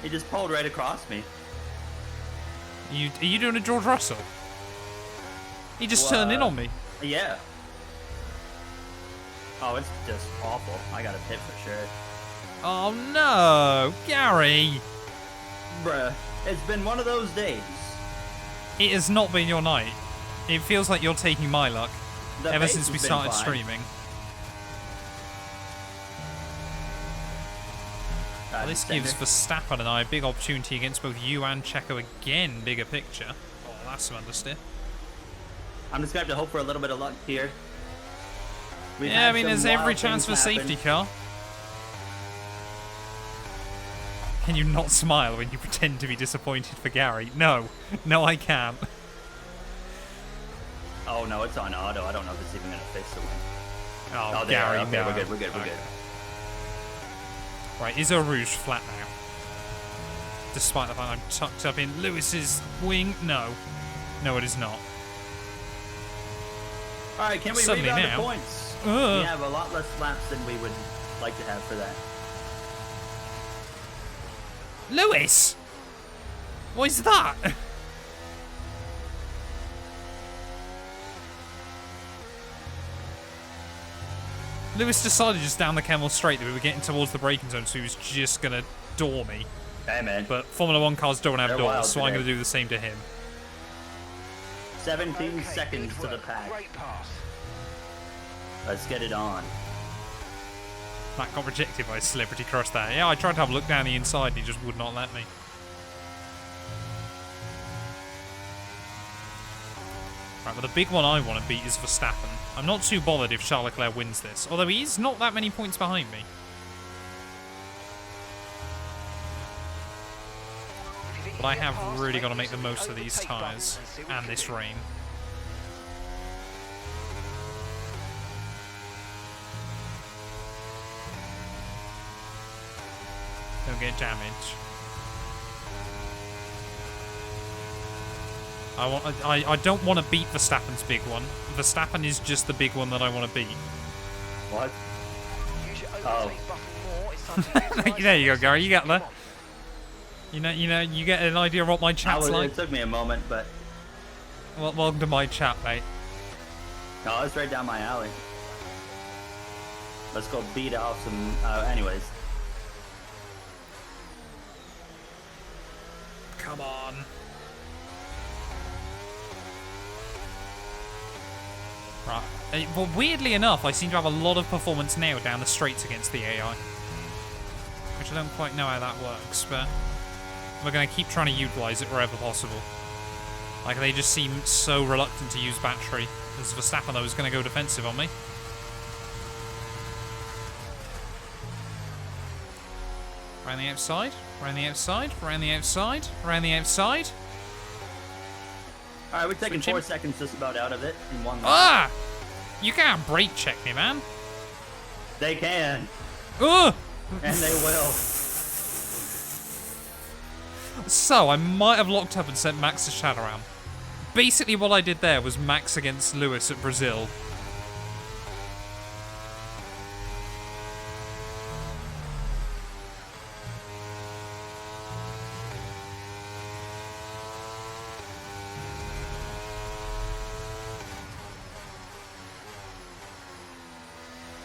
S1: He just pulled right across me.
S2: Are you doing a George Russell? He just turned in on me.
S1: Yeah. Oh, it's just awful. I got a pit for sure.
S2: Oh no, Gary!
S1: Bruh. It's been one of those days.
S2: It has not been your night. It feels like you're taking my luck
S1: The
S2: ever
S1: pace
S2: since we
S1: has been
S2: started
S1: fine.
S2: streaming. Well, this gives Verstappen and I a big opportunity against both you and Checo again. Bigger picture. Oh, that's some understeer.
S1: I'm just going to have to hope for a little bit of luck here. We've
S2: Yeah, I
S1: had
S2: mean,
S1: some
S2: there's every
S1: wild
S2: chance for
S1: things
S2: safety
S1: happen.
S2: car. Can you not smile when you pretend to be disappointed for Gary? No. No, I can't.
S1: Oh, no, it's on auto. I don't know if it's even going to fix the wing.
S2: Oh,
S1: there.
S2: Gary,
S1: Okay,
S2: no.
S1: we're good, we're good, we're
S2: Okay.
S1: good.
S2: Right, is Eau Rouge flat now? Despite the fact I'm tucked up in Lewis's wing? No. No, it is not.
S1: All right, can we
S2: Suddenly
S1: rebound
S2: now.
S1: the points?
S2: Ugh.
S1: We have a lot less laps than we would like to have for that.
S2: Lewis! What is that? Lewis decided just down the Kemmel straight that we were getting towards the braking zone, so he was just going to door me.
S1: Hey, man.
S2: But Formula 1 cars don't have
S1: They're
S2: doors,
S1: wild
S2: so I'm
S1: today.
S2: going to do the same to him.
S1: 17
S3: Okay,
S1: seconds
S3: good
S1: to the
S3: work.
S1: pack.
S3: Great pass.
S1: Let's get it on.
S2: That got rejected by a Celebrity Crush there. Yeah, I tried to have a look down the inside and he just would not let me. Right, but the big one I want to beat is Verstappen. I'm not too bothered if Charles Leclerc wins this, although he is not that many points behind me.
S3: If you think
S2: But I
S3: you can get
S2: have
S3: past,
S2: really
S3: make
S2: got to make
S3: use
S2: the
S3: of
S2: most of these
S3: overtake button
S2: tyres
S3: see what you
S2: and
S3: can
S2: this
S3: do.
S2: rain. Don't get damaged. I don't want to beat Verstappen's big one. Verstappen is just the big one that I want to beat.
S1: What?
S3: Use your
S1: Oh.
S3: overtake button more. It's time to utilise
S2: There you go,
S3: it.
S2: Gary. You get there.
S3: Come on.
S2: You get an idea of what my chat's like.
S1: It took me a moment, but
S2: Well, welcome to my chat, mate.
S1: no, it's right down my alley. Let's go beat off some. Anyways,
S2: Come on. Right. Well, weirdly enough, I seem to have a lot of performance now down the straights against the AI. Which I don't quite know how that works, but we're going to keep trying to utilize it wherever possible. Like, they just seem so reluctant to use battery. As Verstappen, though, is going to go defensive on me. Around the outside, around the outside, around the outside, around the outside.
S1: all right, we're taking
S2: Switch him.
S1: 4 seconds just about out of it in one lap.
S2: Ah! You can't brake check me, man.
S1: They can,
S2: Ugh!
S1: and they will.
S2: So, I might have locked up and sent Max to Shadowram. Basically, what I did there was Max against Lewis at Brazil.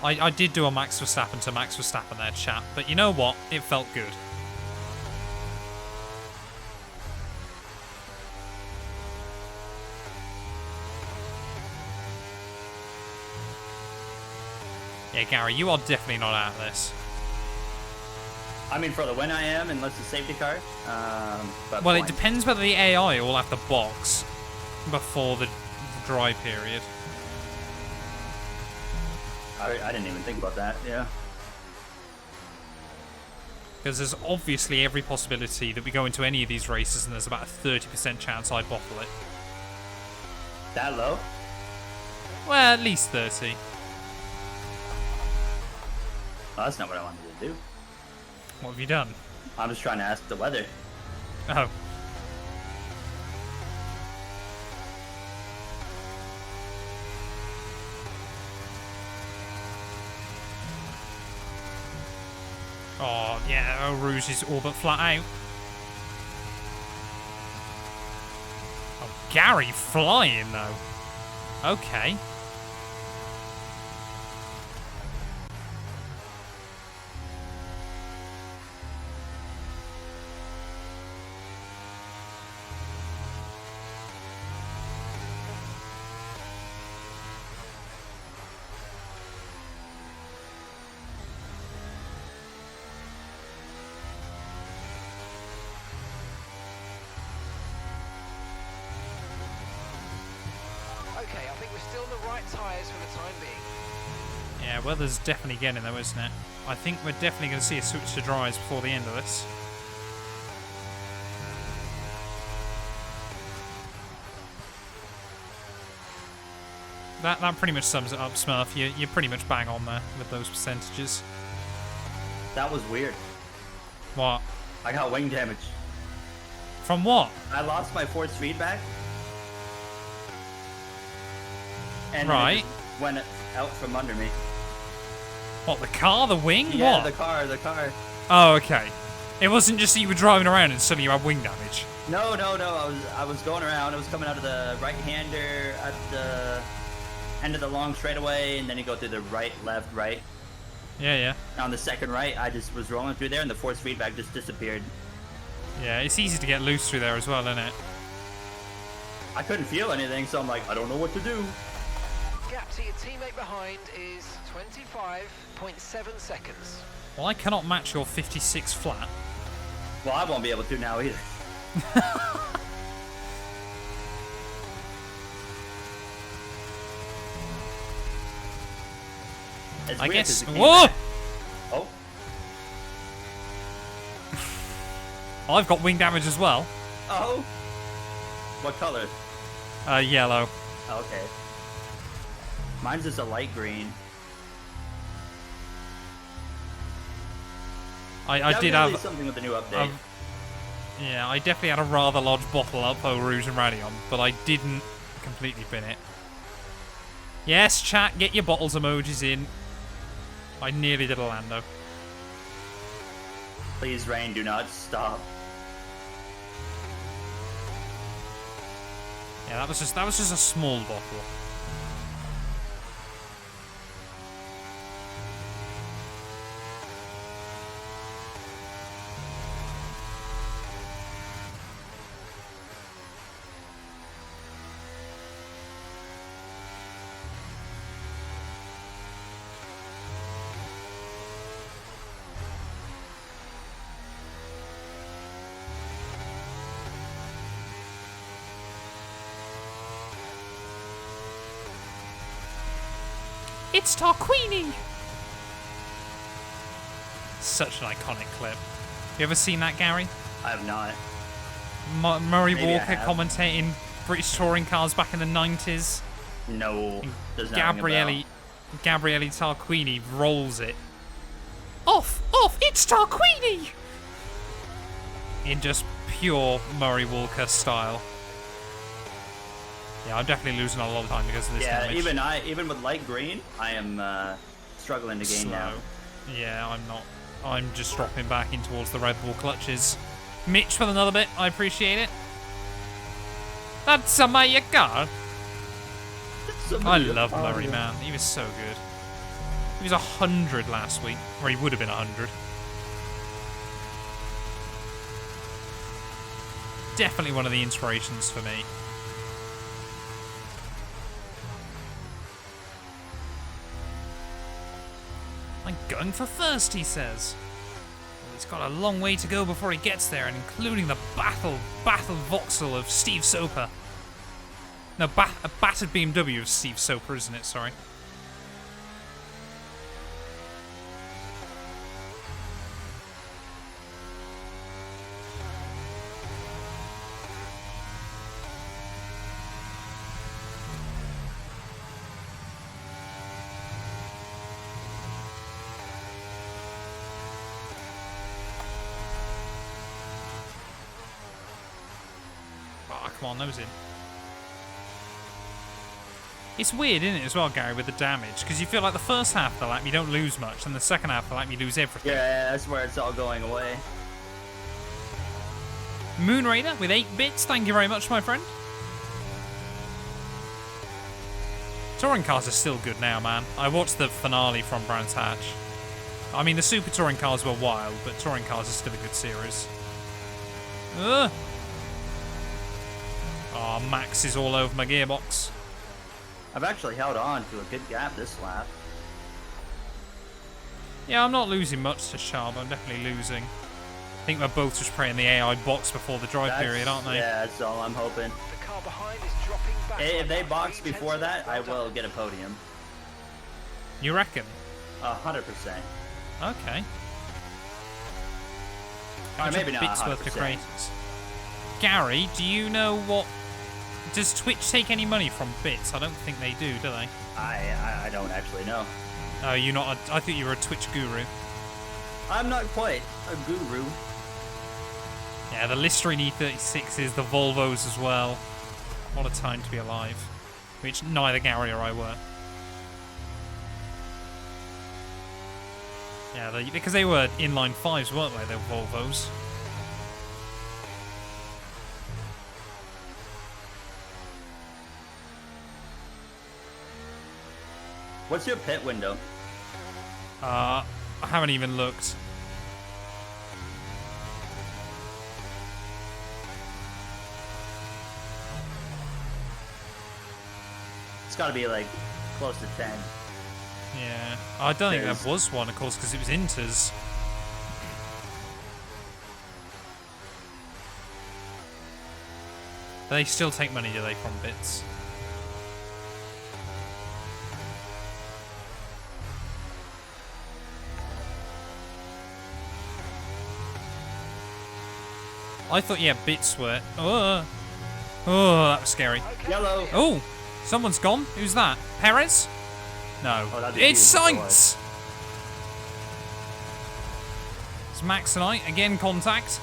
S2: I did do a Max Verstappen to Max Verstappen there, chat, but you know what? It felt good. Yeah, Gary, you are definitely not out of this.
S1: I mean, for the win I am, unless it's safety car. But
S2: Well, it
S1: points.
S2: depends whether the AI will have to box before the dry period.
S1: I didn't even think about that, yeah.
S2: Because there's obviously every possibility that we go into any of these races and there's about a 30% chance I bottle it.
S1: That low?
S2: Well, at least 30.
S1: Well, that's not what I wanted to do.
S2: What have you done?
S1: I'm just trying to ask the weather.
S2: Oh. Oh, yeah, Eau Rouge is all but flat out. Oh, Gary flying, though. Okay.
S3: Okay, I think we're still in the right tyres for the time being.
S2: Yeah, weather's definitely getting though, isn't it? I think we're definitely going to see a switch to dries before the end of this. That pretty much sums it up, Smurf. You're pretty much bang on there with those percentages.
S1: That was weird.
S2: What?
S1: I got wing damage.
S2: From what?
S1: I lost my force feedback. And
S2: Right.
S1: Then it just went out from under me.
S2: What, the car? The wing?
S1: Yeah,
S2: What?
S1: the car.
S2: Oh, okay. It wasn't just that you were driving around and suddenly you had wing damage.
S1: No. I was going around. I was coming out of the right-hander at the end of the long straightaway, and then you go through the right, left, right.
S2: Yeah.
S1: On the second right, I just was rolling through there, and the force feedback just disappeared.
S2: Yeah, it's easy to get loose through there as well, isn't it?
S1: I couldn't feel anything, so I'm like, I don't know what to do.
S3: Gap to your teammate behind is 25.7 seconds.
S2: Well, I cannot match your 56 flat.
S1: Well, I won't be able to now either. It's
S2: I
S1: weird
S2: guess.
S1: 'cause it came
S2: Whoa!
S1: back- Oh,
S2: I've got wing damage as well.
S1: oh. What color?
S2: Yellow.
S1: Okay. Mine's just a light green.
S2: I did
S1: Definitely
S2: have.
S1: something with the new update.
S2: Yeah, I definitely had a rather large bottle up Eau Rouge and Radion, but I didn't completely bin it. Yes, chat, get your bottles emojis in. I nearly did a Lando.
S1: Please, rain, do not stop.
S2: Yeah, that was just a small bottle. It's Tarquini! Such an iconic clip. You ever seen that, Gary?
S1: I have not.
S2: Murray
S1: Maybe I
S2: Walker
S1: have.
S2: commentating British touring cars back in the 90s.
S1: No. Does not ring a bell.
S2: Gabriele Tarquini rolls it. Off! It's Tarquini! In just pure Murray Walker style. Yeah, I'm definitely losing a lot of time because of this
S1: Yeah,
S2: damage.
S1: even with light green, I am struggling to gain
S2: Slow.
S1: now.
S2: Yeah, I'm not. I'm just dropping back in towards the Red Bull clutches. Mitch with another bit. I appreciate it. That's a my car. I love Murray, man. He was so good. He was 100 last week, or he would have been 100. Definitely one of the inspirations for me. going for first, he says. He's got a long way to go before he gets there, and including the battle voxel of Steve Soper. No, a battered BMW of Steve Soper, isn't it? Sorry. Oh, come on, nose in. It's weird, isn't it, as well, Gary, with the damage? Because you feel like the first half of the lap you don't lose much, and the second half of the lap you lose everything.
S1: Yeah, that's where it's all going away.
S2: Moon Raider with 8 bits, thank you very much, my friend. Touring cars are still good now, man. I watched the finale from Brands Hatch. I mean, the Super Touring cars were wild, but touring cars are still a good series. Ugh. Oh, Max is all over my gearbox.
S1: I've actually held on to a good gap this lap.
S2: Yeah, I'm not losing much to Sharp. I'm definitely losing. I think we're both just playing the AI box before the drive period, aren't they?
S1: Yeah, that's all I'm hoping.
S3: The car behind is dropping back.
S1: If they
S3: by
S1: box
S3: 3
S1: before
S3: tenths.
S1: that, I will get a podium.
S2: You reckon?
S1: 100%.
S2: Okay.
S1: Maybe not
S2: Bits worth
S1: 100%.
S2: to creators. Gary, do you know what... Does Twitch take any money from bits? I don't think they do they?
S1: I don't actually know.
S2: Oh, you're not I thought you were a Twitch guru.
S1: I'm not quite a guru.
S2: Yeah, the Listerine E36s, the Volvos as well. What a time to be alive. Which neither Gary or I were. Yeah, because they were inline 5s, weren't they? They were Volvos.
S1: What's your pit window?
S2: I haven't even looked.
S1: It's got to be like close to 10.
S2: Yeah. I don't think
S1: There's-
S2: there was one, of course, because it was Inters. They still take money, do they, from bits? I thought, yeah, bits were... Oh, that was scary.
S1: Yellow.
S2: Oh, someone's gone. Who's that? Perez? No.
S1: Oh, that'd be
S2: It's
S1: you,
S2: Sainz! It's Max and I. Again, contact.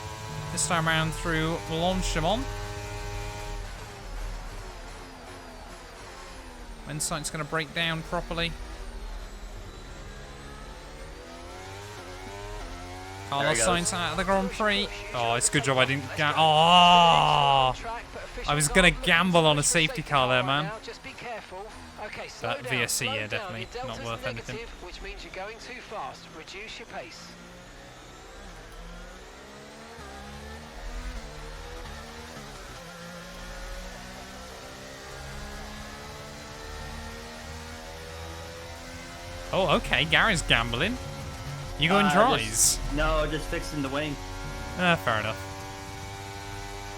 S2: This time around through Blanchimont. When Sainz going to break down properly. Carlos
S1: goes.
S2: Sainz out of the Grand Prix. Oh, it's a good job I didn't... Oh! I was going to gamble on a safety car there, man.
S3: Just be careful. Okay,
S2: That
S3: slow down,
S2: VSC,
S3: slow
S2: yeah,
S3: down.
S2: definitely
S3: Your
S2: not
S3: delta's
S2: worth anything.
S3: negative, which means you're going too fast. Reduce your pace.
S2: Oh, okay. Gary's gambling. You going dries?
S1: No, just fixing the wing.
S2: Fair enough.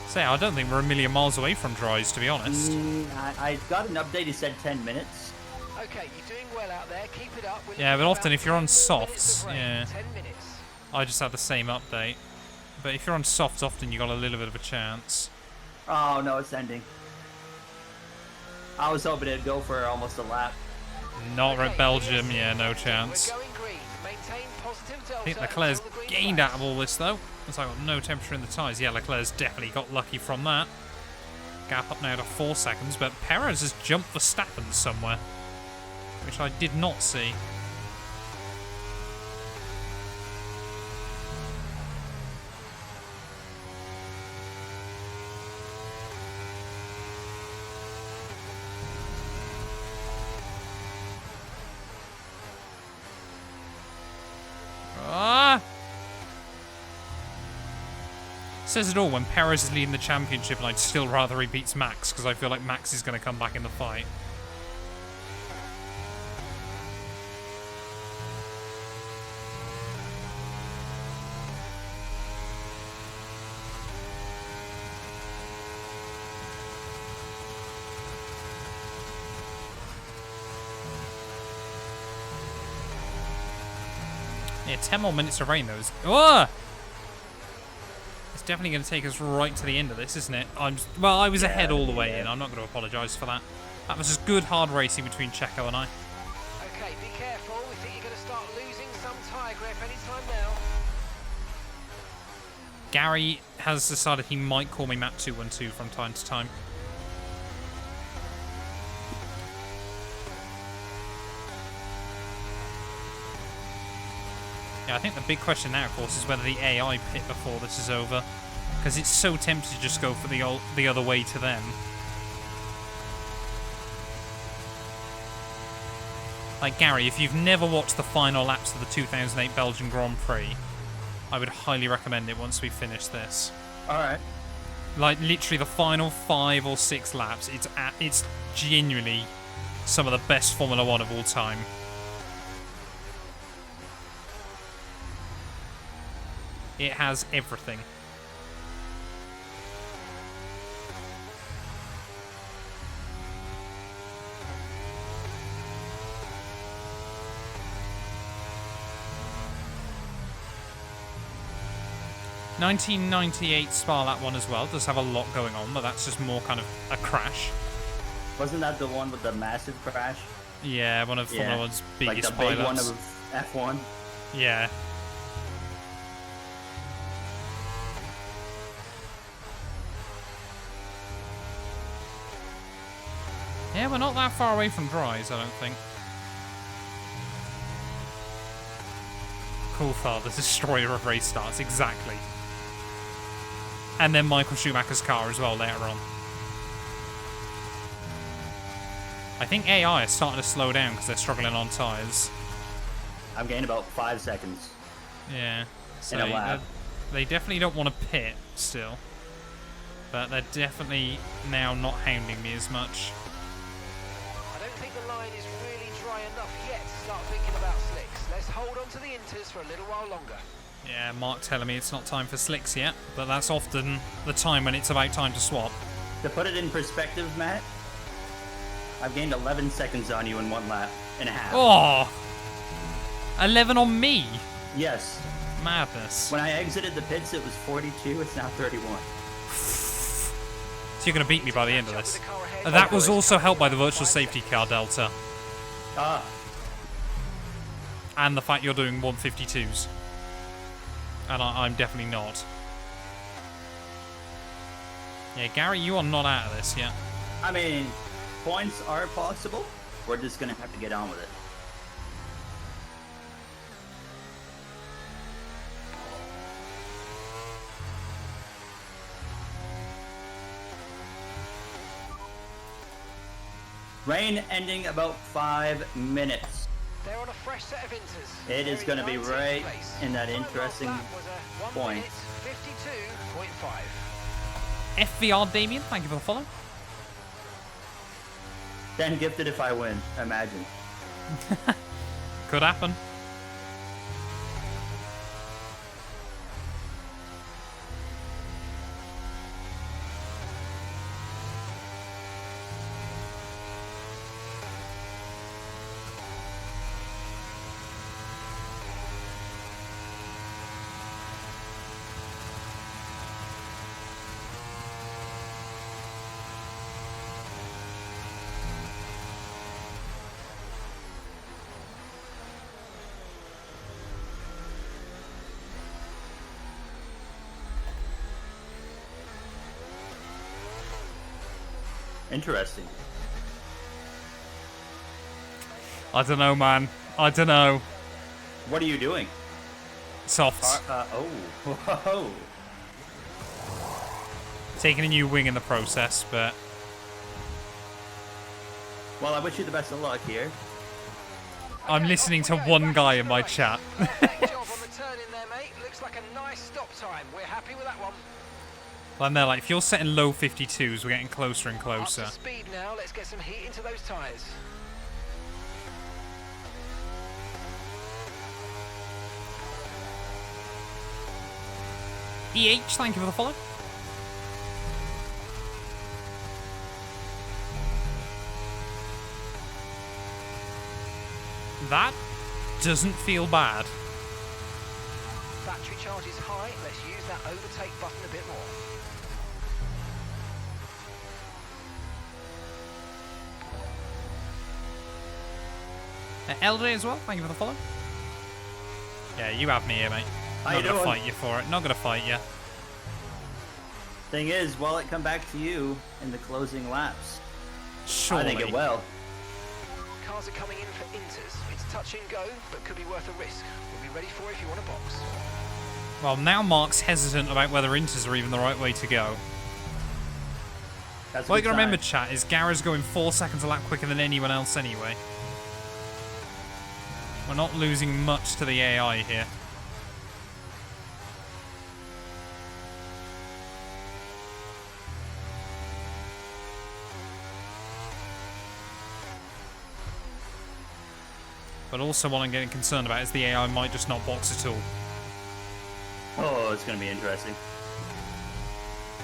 S2: Say, I don't think we're a million miles away from dries, to be honest.
S1: I got an update. He said 10 minutes.
S3: Okay, you're doing well out there. Keep it up. We're
S2: Yeah,
S3: looking
S2: but
S3: at
S2: often
S3: about
S2: if you're on
S3: 10 minutes
S2: softs,
S3: of rain.
S2: yeah.
S3: 10 minutes.
S2: I just had the same update. But if you're on softs, often you got a little bit of a chance.
S1: Oh, no, it's ending. I was hoping it'd go for almost a lap.
S2: Not
S3: Okay,
S2: at Belgium,
S3: VSC,
S2: yeah, no chance.
S3: We're going green. Maintain positive delta
S2: I think Leclerc's
S3: until the green
S2: gained
S3: flags.
S2: out of all this, though. Because I got no temperature in the tyres. Yeah, Leclerc's definitely got lucky from that. Gap up now to 4 seconds, but Perez has jumped Verstappen somewhere. Which I did not see. Ah! Says it all when Perez is leading the championship, and I'd still rather he beats Max because I feel like Max is going to come back in the fight. Yeah, 10 more minutes of rain, though. Oh! It's definitely going to take us right to the end of this, isn't it? Well, I was ahead all the way in. I'm not going to apologise for that. That was just good, hard racing between Checo and I.
S3: Okay, be careful. We think you're going to start losing some tyre grip anytime now.
S2: Gary has decided he might call me Matt212 from time to time. Yeah, I think the big question now, of course, is whether the AI pit before this is over. Because it's so tempting to just go for the other way to them. Like, Gary, if you've never watched the final laps of the 2008 Belgian Grand Prix, I would highly recommend it once we finish this.
S1: Alright.
S2: Like, literally the final 5 or 6 laps, it's genuinely some of the best Formula 1 of all time. It has everything. ...1998 Spa lap one as well. Does have a lot going on, but that's just more kind of a crash.
S1: Wasn't that the one with the massive crash?
S2: Yeah, one of Formula 1's biggest
S1: like the big
S2: pilots.
S1: one of F1?
S2: Yeah. Yeah, we're not that far away from dries, I don't think. Coulthard, the destroyer of race starts, exactly. And then Michael Schumacher's car as well later on. I think AI is starting to slow down because they're struggling on tyres.
S1: I'm getting about 5 seconds.
S2: Yeah. So
S1: In a lap.
S2: they definitely don't want to pit still. But they're definitely now not hounding me as much.
S3: I don't think the line is really dry enough yet to start thinking about slicks. Let's hold on to the inters for a little while longer.
S2: Yeah, Mark telling me it's not time for slicks yet, but that's often the time when it's about time to swap.
S1: To put it in perspective, Matt, I've gained 11 seconds on you in 1 lap and a half.
S2: Oh! 11 on me?
S1: Yes.
S2: Madness.
S1: When I exited the pits, it was 42. It's now 31.
S2: So you're going to beat me by the end of this. That was also helped by the virtual safety car delta.
S1: Ah.
S2: And the fact you're doing 152s. And I'm definitely not. Yeah, Gary, you are not out of this yet.
S1: I mean, points are possible. We're just going to have to get on with it. Rain ending about 5 minutes.
S3: They're on a fresh set of inters.
S1: It is going to be right in that interesting point.
S3: 52.5.
S2: FVR Damien, thank you for the follow.
S1: Then gifted if I win. Imagine.
S2: Could happen.
S1: Interesting.
S2: I don't know, man. I don't know.
S1: What are you doing?
S2: Softs.
S1: Whoa.
S2: Taking a new wing in the process, but...
S1: Well, I wish you the best of luck here.
S2: I'm listening to one guy in my chat.
S3: Great job on the turn in there, mate. Looks like a nice stop time. We're happy with that one.
S2: And they're like, if you're setting low 52s, we're getting closer and
S3: Up
S2: closer.
S3: to speed now. Let's get some heat into those tyres.
S2: Thank you for the follow. That doesn't feel bad.
S3: battery charge is high. Let's use that overtake button a bit more.
S2: LJ as well, thank you for the follow. Yeah, you have me here, mate.
S1: How
S2: Not
S1: you
S2: gonna
S1: doing?
S2: fight you for it. Not gonna fight you.
S1: Thing is, will it come back to you in the closing laps?
S2: Surely.
S1: I think it will.
S3: Cars are coming in for inters. It's touch and go, but could be worth a risk. We'll be ready for it if you want a box.
S2: Well, now Mark's hesitant about whether inters are even the right way to go.
S1: That's a
S2: What you
S1: good
S2: gotta remember,
S1: sign.
S2: chat, is Garra's going 4 seconds a lap quicker than anyone else anyway. We're not losing much to the AI here. But also what I'm getting concerned about is the AI might just not box at all.
S1: Oh, it's gonna be interesting.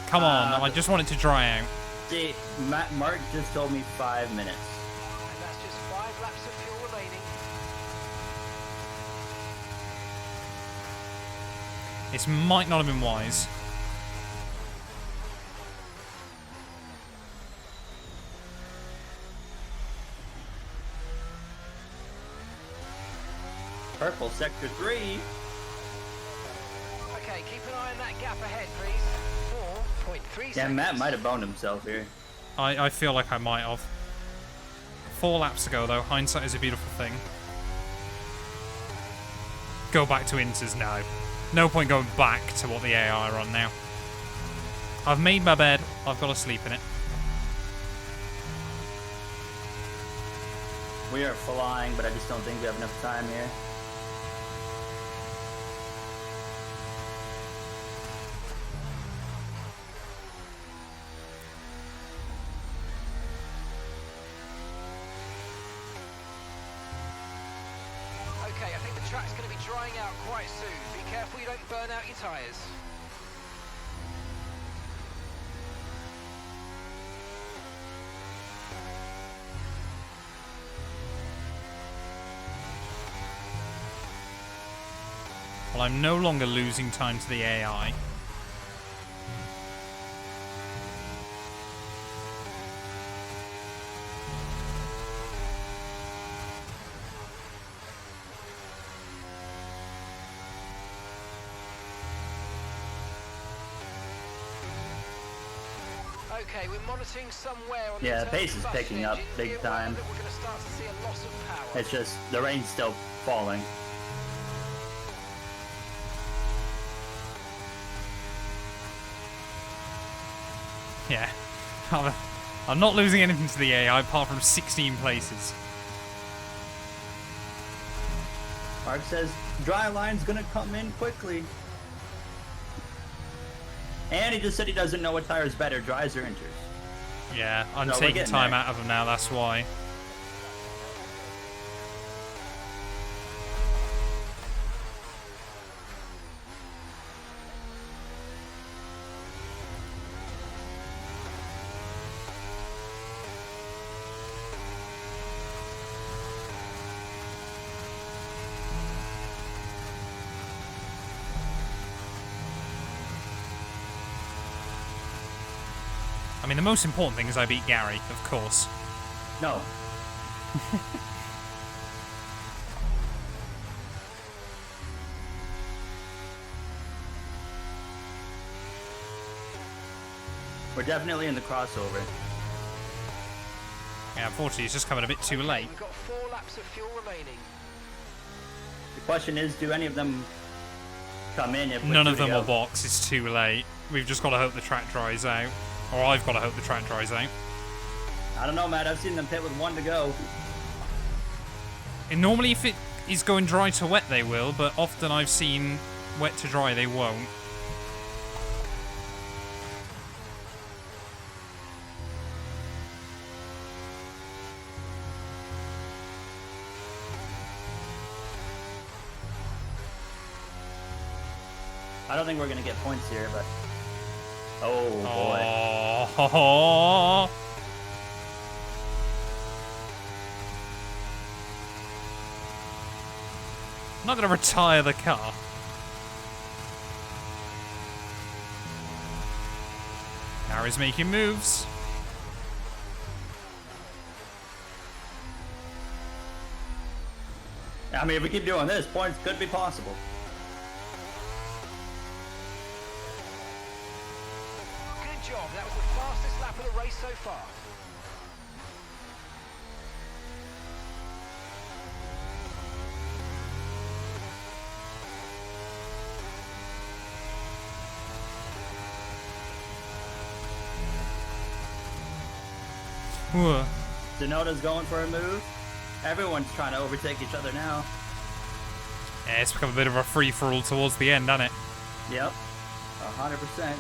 S2: Come on, I just want it to dry out.
S1: See, Mark just told me 5 minutes.
S3: And that's just 5 laps of fuel remaining.
S2: This might not have been wise.
S1: Purple, sector 3.
S3: Okay, keep an eye on that gap ahead, please. 4.3
S1: Yeah,
S3: seconds.
S1: Matt might have boned himself here.
S2: I feel like I might have. 4 laps ago, though. Hindsight is a beautiful thing. Go back to inters now. No point going back to what the AI are on now. I've made my bed. I've got to sleep in it.
S1: We are flying, but I just don't think we have enough time here.
S3: Okay, I think the track's going to be drying out quite soon. Be careful you don't burn out your tyres.
S2: Well, I'm no longer losing time to the AI.
S3: Okay, we're monitoring somewhere on
S1: Yeah,
S3: the
S1: the pace is
S3: combustion
S1: picking up
S3: engine.
S1: big
S3: Be aware
S1: time.
S3: that we're going to start to see a loss of power.
S1: It's just, the rain's still falling.
S2: Yeah. I'm not losing anything to the AI apart from 16 places.
S1: Mark says, dry line's gonna come in quickly. And he just said he doesn't know what tire's better, dries or inters.
S2: Yeah, I'm
S1: No, we're
S2: taking
S1: getting
S2: time
S1: there.
S2: out of them now, that's why. I mean, the most important thing is I beat Gary, of course.
S1: No. We're definitely in the crossover.
S2: Yeah, unfortunately, it's just coming a bit too late.
S3: We've got 4 laps of fuel remaining.
S1: The question is, do any of them come in if we're
S2: None
S1: two
S2: of
S1: to
S2: them
S1: go?
S2: will box, it's too late. We've just got to hope the track dries out. Or I've got to hope the track dries out.
S1: I don't know, Matt. I've seen them pit with 1 to go.
S2: And normally if it is going dry to wet, they will, but often I've seen wet to dry, they won't.
S1: I don't think we're gonna get points here, but oh boy.
S2: Oh, I'm not going to retire the car. Gary's making moves.
S1: I mean, if we keep doing this, points could be possible.
S3: Good job. That was the fastest lap of the race so far.
S1: Tsunoda's going for a move. Everyone's trying to overtake each other now.
S2: Yeah, it's become a bit of a free-for-all towards the end, hasn't it?
S1: Yep, 100%.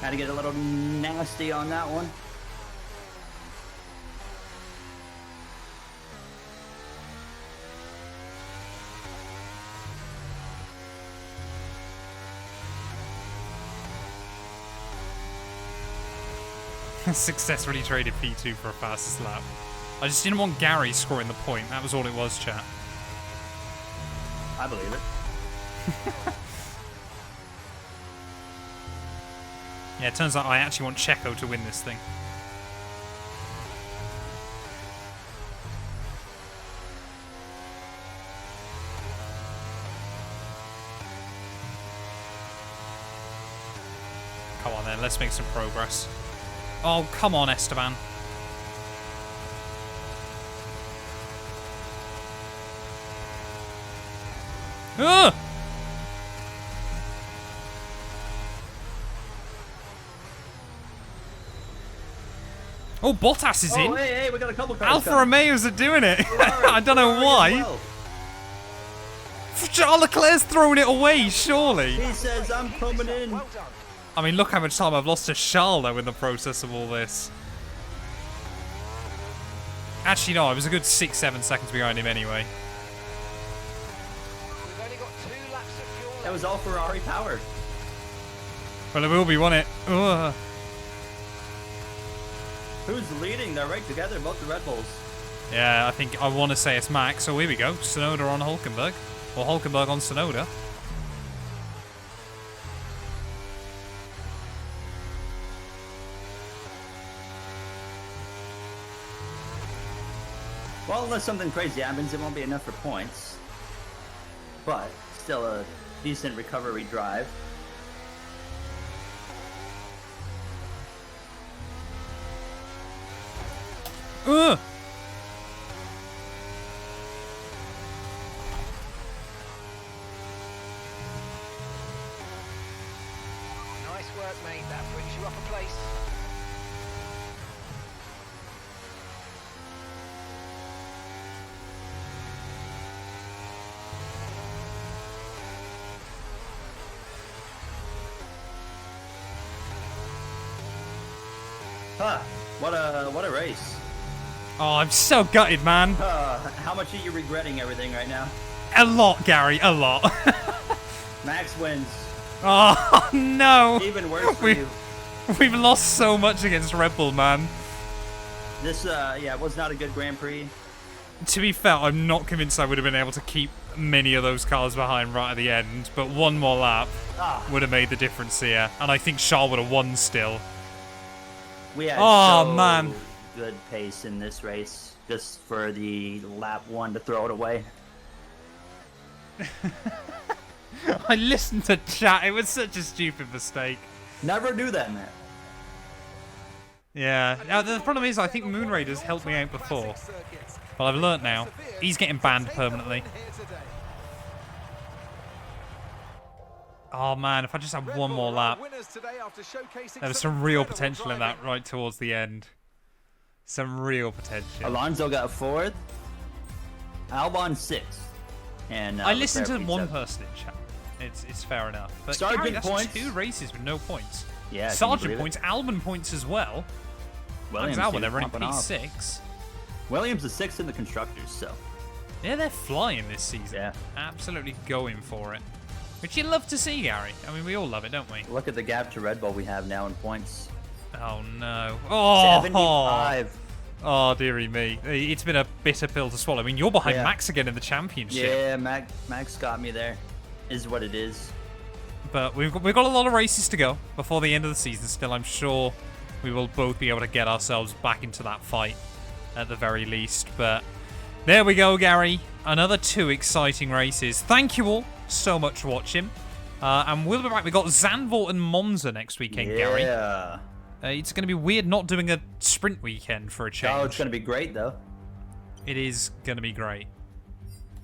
S1: Had to get a little nasty on that one.
S2: Successfully traded P2 for a fastest lap. I just didn't want Gary scoring the point. That was all it was, chat.
S1: I believe it.
S2: Yeah, it turns out I actually want Checo to win this thing. Come on then, let's make some progress. Oh, come on, Esteban. Ugh! Oh, Bottas is in.
S1: Oh, hey, we got a couple cars
S2: Alfa
S1: coming.
S2: Romeos are doing it. I don't know why.
S1: Well.
S2: Charles Leclerc's throwing it away, surely.
S1: He says, I'm coming in.
S3: Well done.
S2: I mean, look how much time I've lost to Charles, though, in the process of all this. Actually, no, I was a good 6-7 seconds behind him anyway.
S3: We've only got 2 laps of fuel left.
S1: That was all Ferrari powered.
S2: Well, it will be, won't it? Ugh.
S1: Who's leading? They're right together, both the Red Bulls.
S2: Yeah, I want to say it's Max, so here we go. Tsunoda on Hulkenberg. Or Hulkenberg on Tsunoda.
S1: Well, unless something crazy happens, it won't be enough for points. But still a decent recovery drive.
S2: Ugh!
S3: Nice work, mate. That brings you up a place.
S1: Huh, what a race.
S2: Oh, I'm so gutted, man.
S1: How much are you regretting everything right now?
S2: A lot, Gary, a lot.
S1: Max wins.
S2: Oh, no.
S1: Even worse for you.
S2: We've lost so much against Red Bull, man.
S1: This, yeah, was not a good Grand Prix.
S2: To be fair, I'm not convinced I would have been able to keep many of those cars behind right at the end, but one more lap would have made the difference here. And I think Charles would have won still.
S1: We had
S2: man.
S1: good pace in this race, just for the lap 1 to throw it away.
S2: I listened to chat. It was such a stupid mistake.
S1: Never do that, man.
S2: Yeah. Now, the problem is, I think Moonraider's helped me out before. But I've learnt now. He's getting banned permanently. Oh, man, if I just had one more lap. There was some real potential in that right towards the end. Some real potential.
S1: Alonso got 4th. Albon 6th. And
S2: I listened to
S1: Leclerc
S2: one
S1: picked up.
S2: person in chat. It's fair enough. But
S1: Sargent
S2: Gary, that's
S1: points.
S2: 2 races with no points.
S1: Yeah, can you
S2: Sargent
S1: believe it?
S2: points, Albon points as well.
S1: Williams
S2: Albon,
S1: too,
S2: they're running
S1: popping off.
S2: P6.
S1: Williams is 6th in the constructors, so
S2: Yeah, they're flying this season.
S1: Yeah.
S2: Absolutely going for it. Which you love to see, Gary. I mean, we all love it, don't we?
S1: look at the gap to Red Bull we have now in points.
S2: Oh, no. Oh!
S1: 75.
S2: Oh, dearie me. It's been a bitter pill to swallow. I mean, you're behind
S1: Yeah.
S2: Max again in the championship.
S1: Yeah, Max got me there. Is what it is.
S2: But we've got a lot of races to go before the end of the season still. I'm sure we will both be able to get ourselves back into that fight at the very least. But there we go, Gary. Another 2 exciting races. Thank you all so much for watching. And we'll be back. We've got Zandvoort and Monza next weekend, Gary.
S1: Yeah.
S2: It's going to be weird not doing a sprint weekend for a change.
S1: Oh, it's going to be great, though.
S2: It is going to be great.